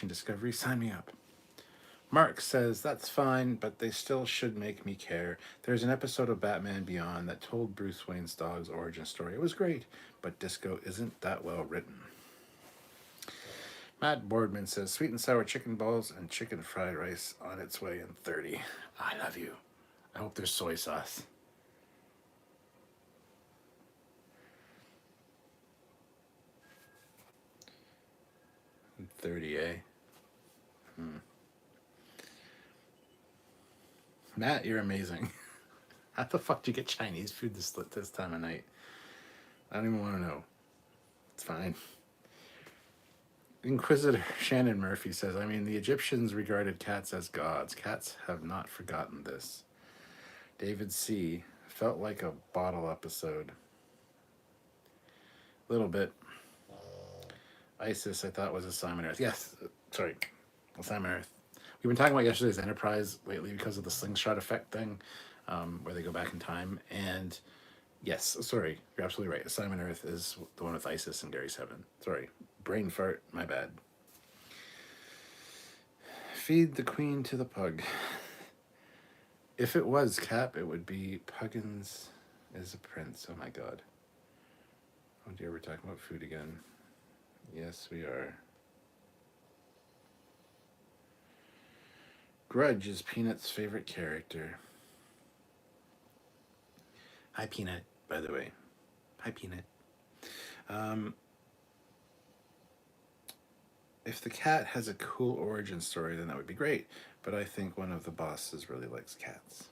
Discovery. Sign me up. Mark says, that's fine, but they still should make me care. There's an episode of Batman Beyond that told Bruce Wayne's dog's origin story. It was great, but Disco isn't that well written. Matt Boardman says, sweet and sour chicken balls and chicken fried rice on its way in 30. I love you. I hope there's soy sauce. 30, eh? Matt, you're amazing. How the fuck do you get Chinese food this time of night? I don't even want to know. It's fine. Inquisitor Shannon Murphy says, I mean, the Egyptians regarded cats as gods. Cats have not forgotten this. David C. felt like a bottle episode. A little bit. ISIS, I thought, was Assignment Earth. Yes, sorry, Assignment Earth. We've been talking about yesterday's Enterprise lately because of the slingshot effect thing, where they go back in time. And yes, sorry, you're absolutely right. Assignment Earth is the one with ISIS and Gary 7. Sorry, brain fart, my bad. Feed the queen to the pug. If it was Cap, it would be Puggins is a prince. Oh my god. Oh dear, we're talking about food again. Yes, we are. Grudge is Peanut's favorite character. Hi, Peanut, by the way. Hi, Peanut. If the cat has a cool origin story, then that would be great. But I think one of the bosses really likes cats.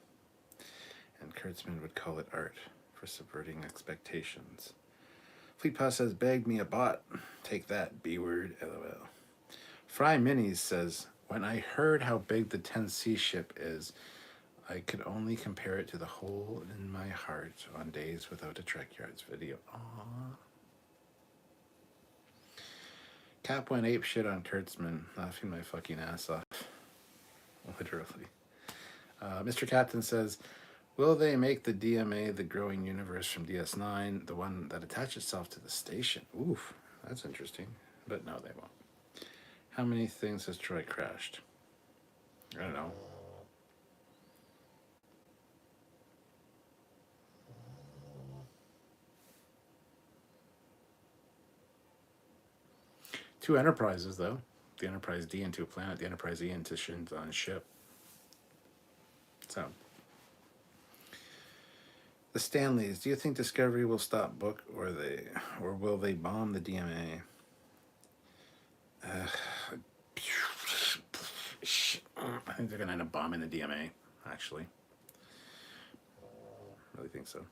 And Kurtzman would call it art for subverting expectations. Fleet Pass says, bag me a bot. Take that, B-word, LOL. Fry Minis says, when I heard how big the 10C ship is, I could only compare it to the hole in my heart on days without a Trekyards video. Aww. Cap went ape shit on Kurtzman, laughing my fucking ass off. Literally. Mr. Captain says, will they make the DMA the growing universe from DS9, the one that attaches itself to the station? Oof, that's interesting. But no, they won't. How many things has Troy crashed? I don't know. Two Enterprises, though. The Enterprise D into a planet, the Enterprise E into Shinzon's ship. So. The Stanleys, do you think Discovery will stop Book or will they bomb the DMA? I think they're going to end up bombing the DMA, actually. I really think so.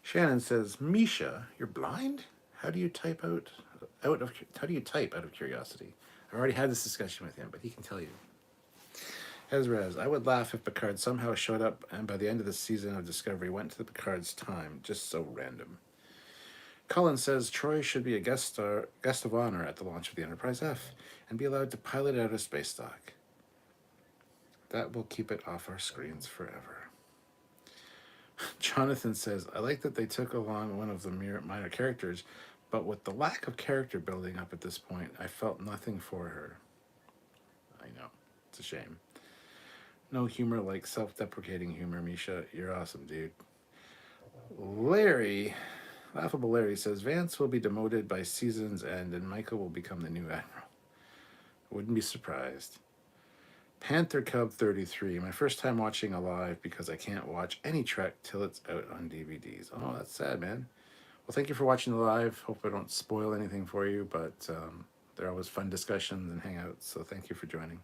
Shannon says, Misha, you're blind? How do you type out of curiosity? I've already had this discussion with him, but he can tell you. Ezraz, I would laugh if Picard somehow showed up and by the end of the season of Discovery went to the Picard's time. Just so random. Colin says Troy should be a guest of honor at the launch of the Enterprise F and be allowed to pilot out of space dock. That will keep it off our screens forever. Jonathan says, I like that they took along one of the minor characters, but with the lack of character building up at this point, I felt nothing for her. I know. It's a shame. No humor like self-deprecating humor, Misha. You're awesome, dude. Larry, Laughable Larry says, Vance will be demoted by season's end and Michael will become the new admiral. Wouldn't be surprised. Panther Cub 33, my first time watching alive because I can't watch any Trek till it's out on DVDs. Oh, that's sad, man. Well, thank you for watching the live. Hope I don't spoil anything for you, but they're always fun discussions and hangouts, so thank you for joining.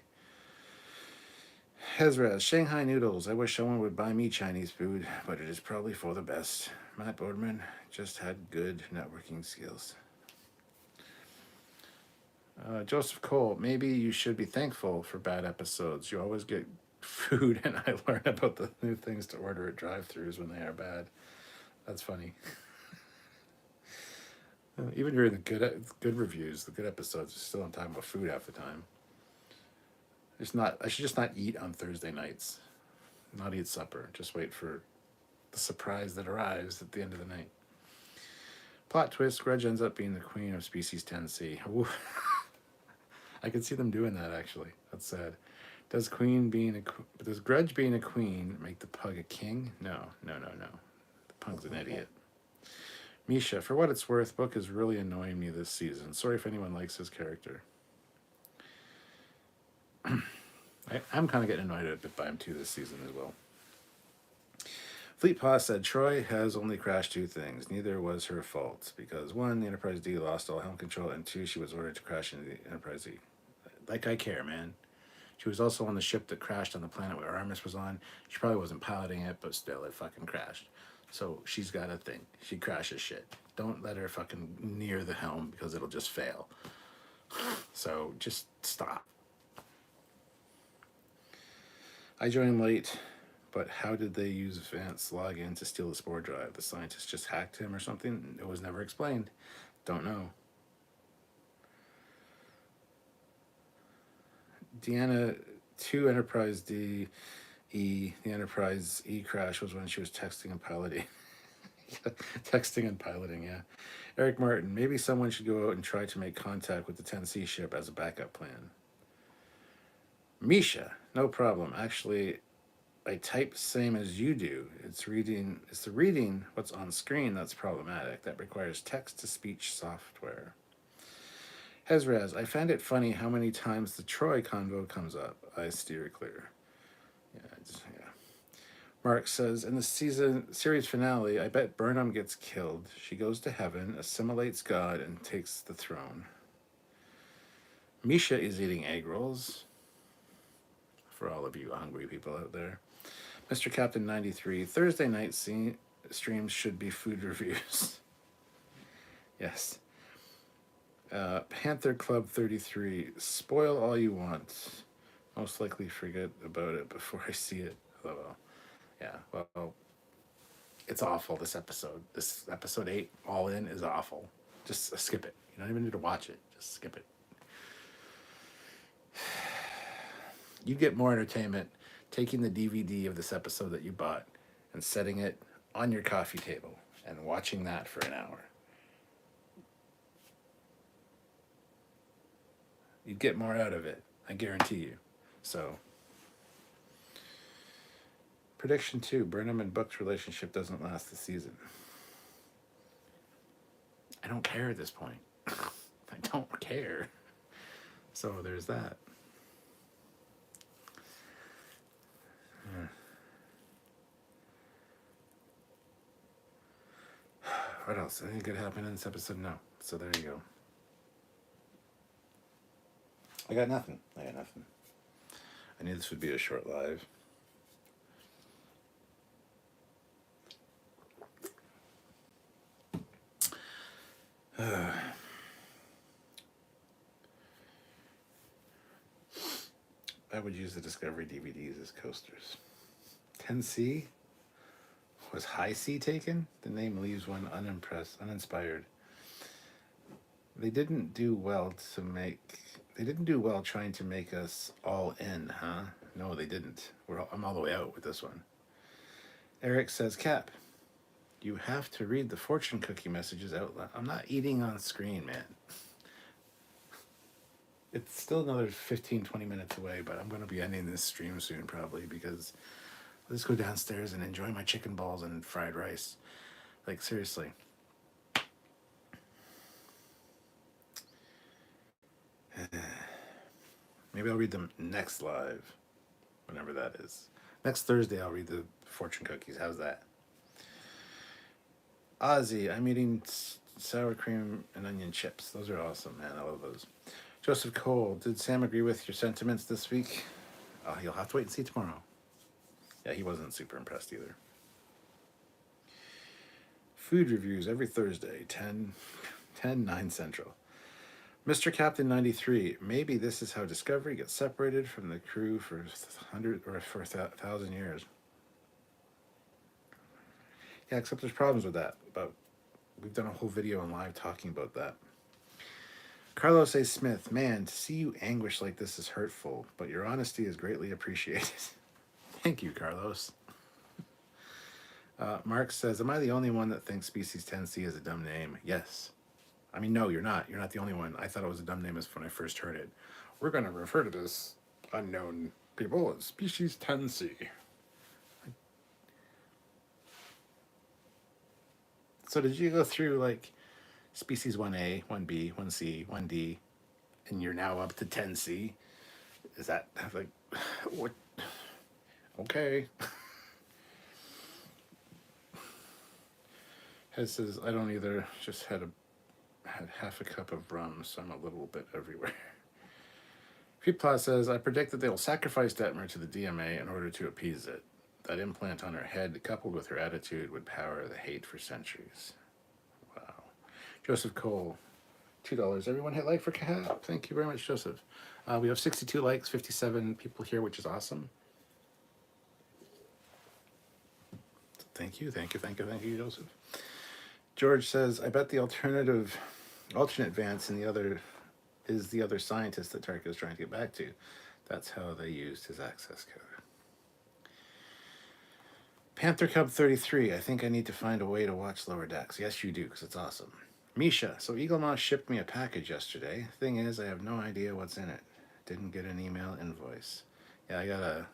Hezraz, Shanghai noodles. I wish someone would buy me Chinese food, but it is probably for the best. Matt Boardman just had good networking skills. Joseph Cole, maybe you should be thankful for bad episodes. You always get food, and I learn about the new things to order at drive-thrus when they are bad. That's funny. Even during the good reviews, the good episodes, are still on talking about food half the time. I should just not eat on Thursday nights. Not eat supper. Just wait for the surprise that arrives at the end of the night. Plot twist, Grudge ends up being the queen of species 10C. I could see them doing that actually. That's sad. Does Grudge being a queen make the pug a king? No, no, no, no. The pug's an idiot. Misha, for what it's worth, Book is really annoying me this season. Sorry if anyone likes his character. I'm kind of getting annoyed a bit by him too this season as well. Fleet Paw said Troy has only crashed two things. Neither was her fault because one, the Enterprise D lost all helm control, and two, she was ordered to crash into the Enterprise D. Like I care, man. She was also on the ship that crashed on the planet where Artemis was on. She probably wasn't piloting it, but still, it fucking crashed. So she's got a thing. She crashes shit. Don't let her fucking near the helm because it'll just fail. So just stop. I joined late, but how did they use Vance's login to steal the spore drive? The scientists just hacked him or something? It was never explained. Don't know. Deanna, 2 Enterprise D E. The Enterprise E crash was when she was texting and piloting. Texting and piloting, yeah. Eric Martin, maybe someone should go out and try to make contact with the 10C ship as a backup plan. Misha, no problem. Actually, I type same as you do. It's the reading what's on screen that's problematic. That requires text-to-speech software. Hezraz, I find it funny how many times the Troy convo comes up. I steer clear. Yeah. Mark says, in the series finale, I bet Burnham gets killed. She goes to heaven, assimilates God, and takes the throne. Misha is eating egg rolls. For all of you hungry people out there. Mr. Captain 93, Thursday night streams should be food reviews. Yes. Panther Club 33, spoil all you want. Most likely forget about it before I see it. LOL. Yeah, well, it's awful, this episode. This episode 8, all in, is awful. Just skip it. You don't even need to watch it. Just skip it. You get more entertainment taking the DVD of this episode that you bought and setting it on your coffee table and watching that for an hour. You'd get more out of it, I guarantee you. So, prediction 2, Burnham and Book's relationship doesn't last the season. I don't care at this point. I don't care. So there's that. What else? Anything good happen in this episode? No. So there you go. I got nothing. I knew this would be a short live. I would use the Discovery DVDs as coasters. 10C? Was High C taken? The name leaves one uninspired. They didn't do well trying to make us all in, huh? No, they didn't. I'm all the way out with this one. Eric says, Cap, you have to read the fortune cookie messages out loud. I'm not eating on screen, man. It's still another 15, 20 minutes away, but I'm going to be ending this stream soon probably because I'll just go downstairs and enjoy my chicken balls and fried rice. Like, seriously. Maybe I'll read them next live, whenever that is. Next Thursday, I'll read the fortune cookies. How's that? Ozzy, I'm eating sour cream and onion chips. Those are awesome, man. I love those. Joseph Cole, did Sam agree with your sentiments this week? You'll have to wait and see tomorrow. Yeah, he wasn't super impressed either. Food reviews every Thursday, 9 Central. Mr. Captain 93, maybe this is how Discovery gets separated from the crew for 1,000 years. Yeah, except there's problems with that, but we've done a whole video on live talking about that. Carlos A. Smith, man, to see you anguish like this is hurtful, but your honesty is greatly appreciated. Thank you, Carlos. Mark says, am I the only one that thinks Species 10C is a dumb name? Yes. I mean, no, you're not. You're not the only one. I thought it was a dumb name when I first heard it. We're going to refer to this unknown people as species 10C. So did you go through like species 1A, 1B, 1C, 1D, and you're now up to 10C? Is that like what? Okay. Hez says I don't either. Just had half a cup of rum, so I'm a little bit everywhere. Peepla says I predict that they will sacrifice Detmer to the DMA in order to appease it. That implant on her head, coupled with her attitude, would power the hate for centuries. Wow. Joseph Cole, $2. Everyone hit like for Cap. Thank you very much, Joseph. We have 62 likes, 57 people here, which is awesome. Thank you, Joseph. George says, I bet the alternate Vance in the other is the other scientist that Tarka is trying to get back to. That's how they used his access code. Panther Cub 33, I think I need to find a way to watch Lower Decks. Yes, you do, because it's awesome. Misha, so Eagle Moss shipped me a package yesterday. Thing is, I have no idea what's in it. Didn't get an email invoice. Yeah, I got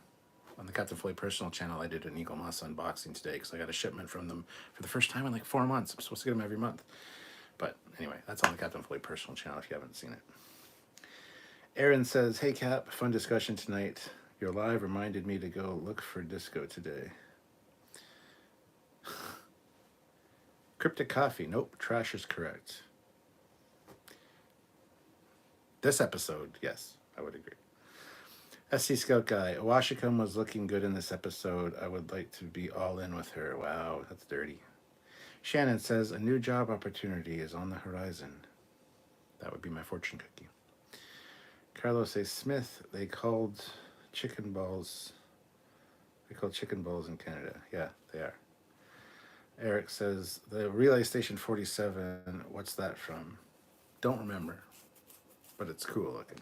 on the Captain Foley personal channel, I did an Eagle Moss unboxing today because I got a shipment from them for the first time in like 4 months. I'm supposed to get them every month. But anyway, that's on the Captain Foley personal channel if you haven't seen it. Aaron says, hey Cap, fun discussion tonight. Your live reminded me to go look for disco today. Cryptic Coffee, nope, trash is correct. This episode, yes, I would agree. SC Scout Guy, Awashikam was looking good in this episode. I would like to be all in with her. Wow, that's dirty. Shannon says, a new job opportunity is on the horizon. That would be my fortune cookie. Carlos A. Smith, they called chicken balls in Canada. Yeah, they are. Eric says, the Relay Station 47, what's that from? Don't remember, but it's cool looking.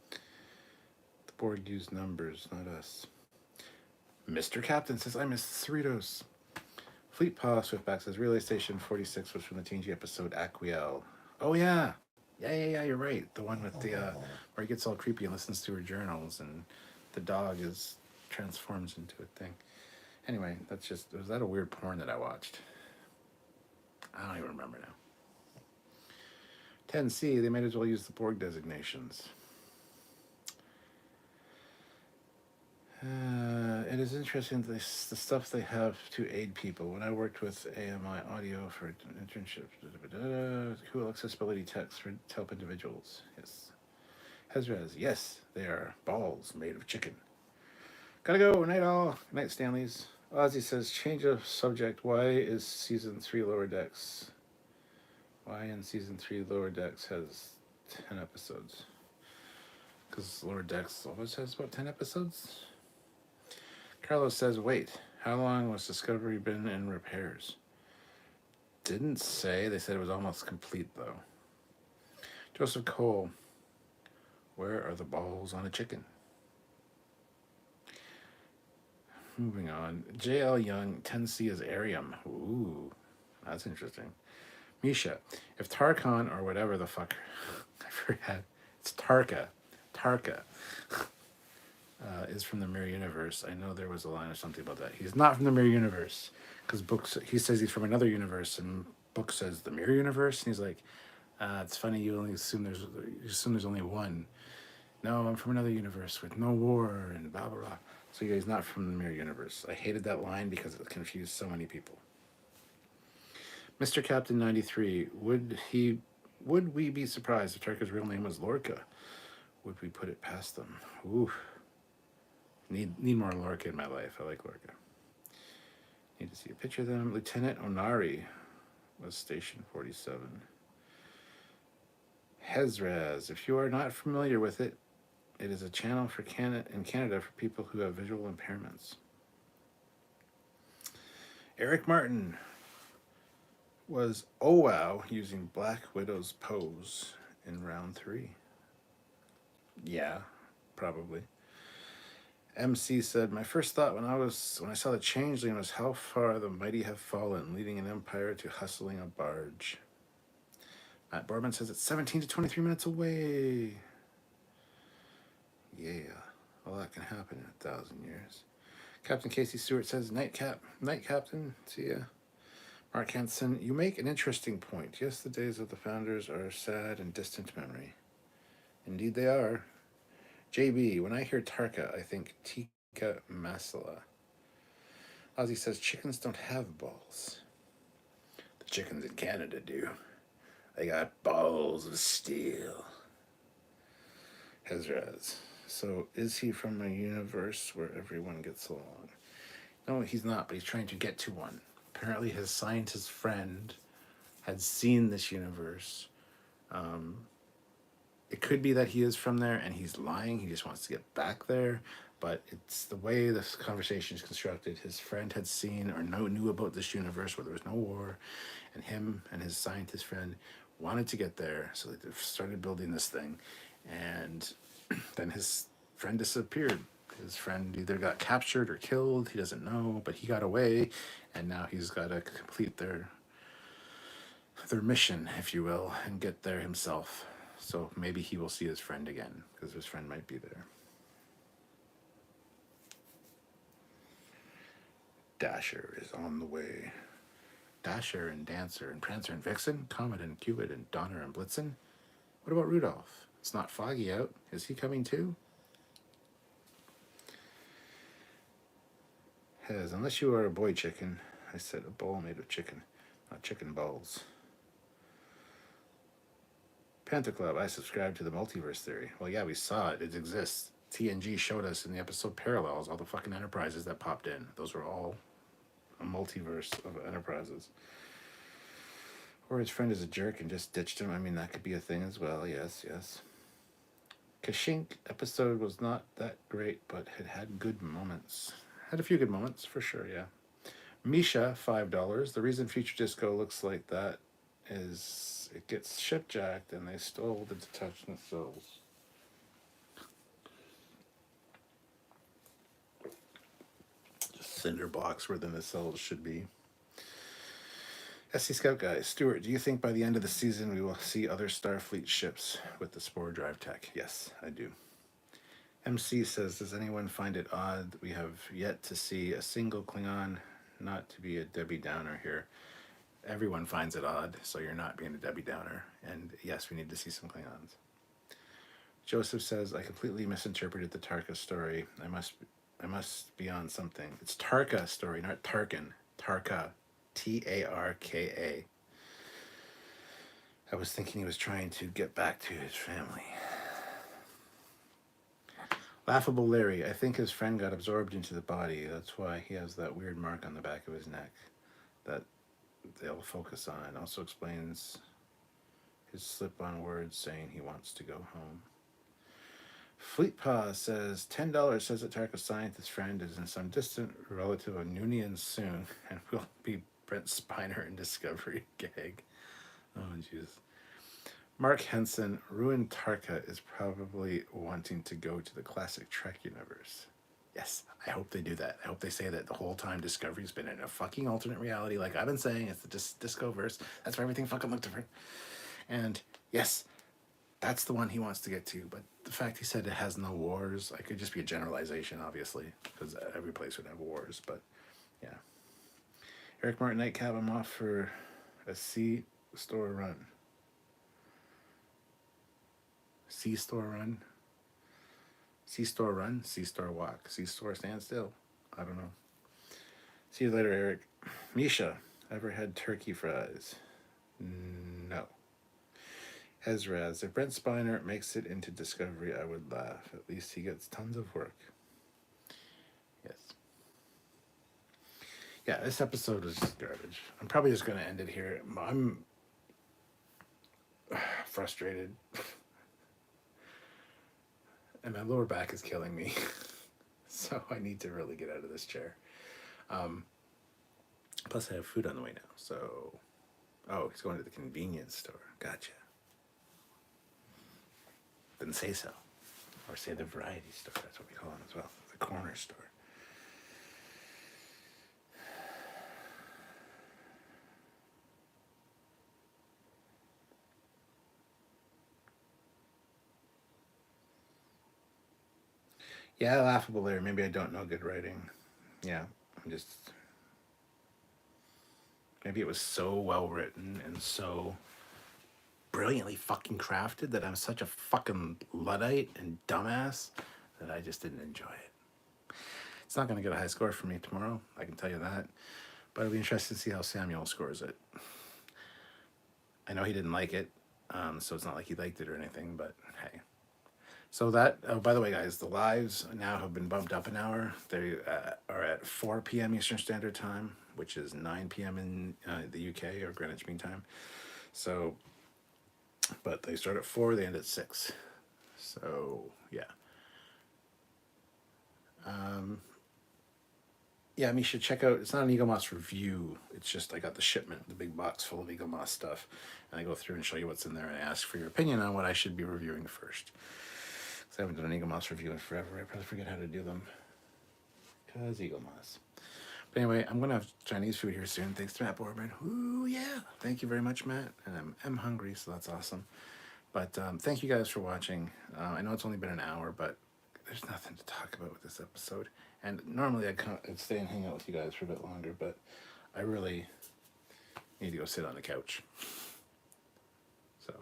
The board used numbers, not us. Mr. Captain says, I miss Cerritos. Fleet Paw Swiftback says, Relay Station 46 was from the TNG episode Aquiel. Oh, yeah. Yeah, you're right. The one with the, where he gets all creepy and listens to her journals and the dog transforms into a thing. Anyway, was that a weird porn that I watched? I don't even remember now. 10C, they might as well use the Borg designations. It is interesting, the stuff they have to aid people. When I worked with AMI Audio for an internship, cool accessibility text to help individuals. Yes. Hezrez, yes, they are balls made of chicken. Gotta go, night all. Good night, Stanleys. Ozzy says, change of subject. Why is season 3 Lower Decks? Why in season 3 Lower Decks has 10 episodes? Because Lower Decks always has about 10 episodes? Carlos says, wait, how long was Discovery been in repairs? Didn't say. They said it was almost complete, though. Joseph Cole, where are the balls on a chicken? Moving on. J.L. Young, 10C is Arium. Ooh, that's interesting. Misha, if Tarkon or whatever the fuck, I forgot, it's Tarka, is from the Mirror Universe. I know there was a line or something about that. He's not from the Mirror Universe, because he says he's from another universe, and book says the Mirror Universe, and he's like, it's funny you assume there's only one. No, I'm from another universe with no war and blah blah blah. So he's not from the Mirror Universe. I hated that line because it confused so many people. Mr. Captain 93, would we be surprised if Tarka's real name was Lorca? Would we put it past them? Ooh. Need more Lorca in my life. I like Lorca. Need to see a picture of them. Lieutenant Onari was Station 47. Hezraz, if you are not familiar with it, it is a channel for Canada for people who have visual impairments. Eric Martin was wow using Black Widow's pose in round 3. Yeah, probably. MC said, my first thought when I saw the changeling was how far the mighty have fallen, leading an empire to hustling a barge. Matt Borman says it's 17 to 23 minutes away. Yeah, all that can happen in 1,000 years. Captain Casey Stewart says, Night Captain. See ya. Mark Hansen, you make an interesting point. Yes, the days of the founders are sad and distant memory. Indeed they are. JB, when I hear Tarka, I think tikka masala. Ozzy says, chickens don't have balls. The chickens in Canada do. They got balls of steel. Hezraz. So is he from a universe where everyone gets along? No, he's not, but he's trying to get to one. Apparently his scientist friend had seen this universe. It could be that he is from there and he's lying. He just wants to get back there. But it's the way this conversation is constructed. His friend had seen or knew about this universe where there was no war, and him and his scientist friend wanted to get there, so they started building this thing. And then his friend disappeared. His friend either got captured or killed. He doesn't know, but he got away, and now he's got to complete their mission, if you will, and get there himself. So maybe he will see his friend again, because his friend might be there. Dasher is on the way. Dasher and Dancer and Prancer and Vixen, Comet and Cupid and Donner and Blitzen. What about Rudolph? It's not foggy out. Is he coming too? Hez, unless you are a boy chicken. I said a bowl made of chicken, not chicken balls. Panther Club, I subscribe to the multiverse theory. Well, yeah, we saw it. It exists. TNG showed us in the episode Parallels all the fucking enterprises that popped in. Those were all a multiverse of enterprises. Or his friend is a jerk and just ditched him. I mean, that could be a thing as well. Yes, yes. Kashink episode was not that great, but it had good moments. Had a few good moments, for sure, yeah. Misha, $5. The reason Future Disco looks like that is it gets shipjacked and they stole the detachment cells. Just cinder blocks where the nacelles should be. SC Scout guys, Stuart, do you think by the end of the season we will see other Starfleet ships with the Spore Drive tech? Yes, I do. MC says, does anyone find it odd that we have yet to see a single Klingon? Not to be a Debbie Downer here. Everyone finds it odd, so you're not being a Debbie Downer. And yes, we need to see some Klingons. Joseph says, I completely misinterpreted the Tarka story. I must be on something. It's Tarka story, not Tarkin. Tarka. Tarka. I was thinking he was trying to get back to his family. Laughable Larry, I think his friend got absorbed into the body. That's why he has that weird mark on the back of his neck that they'll focus on. It also explains his slip-on words saying he wants to go home. Fleetpaw says, $10 says that Tarka's scientist friend is in some distant relative of Noonian soon and will be Brent Spiner in Discovery gag. Oh, jeez. Mark Henson, ruined Tarka is probably wanting to go to the classic Trek universe. Yes, I hope they do that. I hope they say that the whole time Discovery's been in a fucking alternate reality. Like I've been saying, it's the Discoverse. That's where everything fucking looked different. And yes, that's the one he wants to get to. But the fact he said it has no wars, it could just be a generalization, obviously, because every place would have wars. But yeah. Eric Martin Nightcap, I'm off for a C-store run. C-store run? C-store run? C-store walk? C-store stand still? I don't know. See you later, Eric. Misha, ever had turkey fries? No. Ezraz, if Brent Spiner makes it into Discovery, I would laugh. At least he gets tons of work. Yes. Yeah, this episode was just garbage. I'm probably just going to end it here. I'm frustrated. And my lower back is killing me. So I need to really get out of this chair. Plus I have food on the way now. So, oh, he's going to the convenience store. Gotcha. Then say so. Or say the variety store. That's what we call them as well. The corner store. Yeah, laughable there. Maybe I don't know good writing. Yeah, I'm just. Maybe it was so well written and so brilliantly fucking crafted that I'm such a fucking Luddite and dumbass that I just didn't enjoy it. It's not going to get a high score for me tomorrow, I can tell you that. But it'll be interesting to see how Samuel scores it. I know he didn't like it, so it's not like he liked it or anything, but hey. So that, oh, by the way, guys, the lives now have been bumped up an hour. They are at 4 p.m. Eastern Standard Time, which is 9 p.m. in the UK or Greenwich Mean Time. So, but they start at 4, they end at 6. So, yeah. Yeah, I mean, you should check out, it's not an Eagle Moss review. It's just I got the shipment, the big box full of Eagle Moss stuff. And I go through and show you what's in there and ask for your opinion on what I should be reviewing first. Because I haven't done an Eagle Moss review in forever. I probably forget how to do them. Because Eagle Moss. But anyway, I'm going to have Chinese food here soon. Thanks to Matt Borman. Ooh, yeah. Thank you very much, Matt. And I'm hungry, so that's awesome. But thank you guys for watching. I know it's only been an hour, but there's nothing to talk about with this episode. And normally I'd stay and hang out with you guys for a bit longer, but I really need to go sit on the couch. So.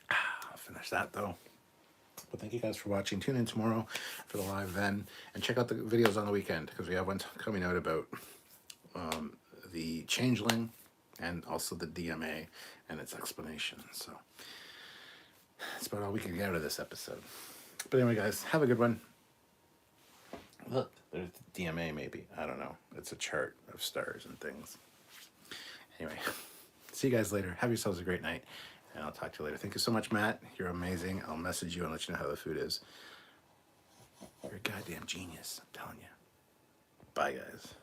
I'll finish that though. But thank you guys for watching. Tune in tomorrow for the live then. And check out the videos on the weekend because we have one coming out about the Changeling and also the DMA and its explanation. So that's about all we can get out of this episode. But anyway, guys, have a good one. Look, there's the DMA maybe. I don't know. It's a chart of stars and things. Anyway, see you guys later. Have yourselves a great night. And I'll talk to you later. Thank you so much, Matt. You're amazing. I'll message you and let you know how the food is. You're a goddamn genius. I'm telling you. Bye, guys.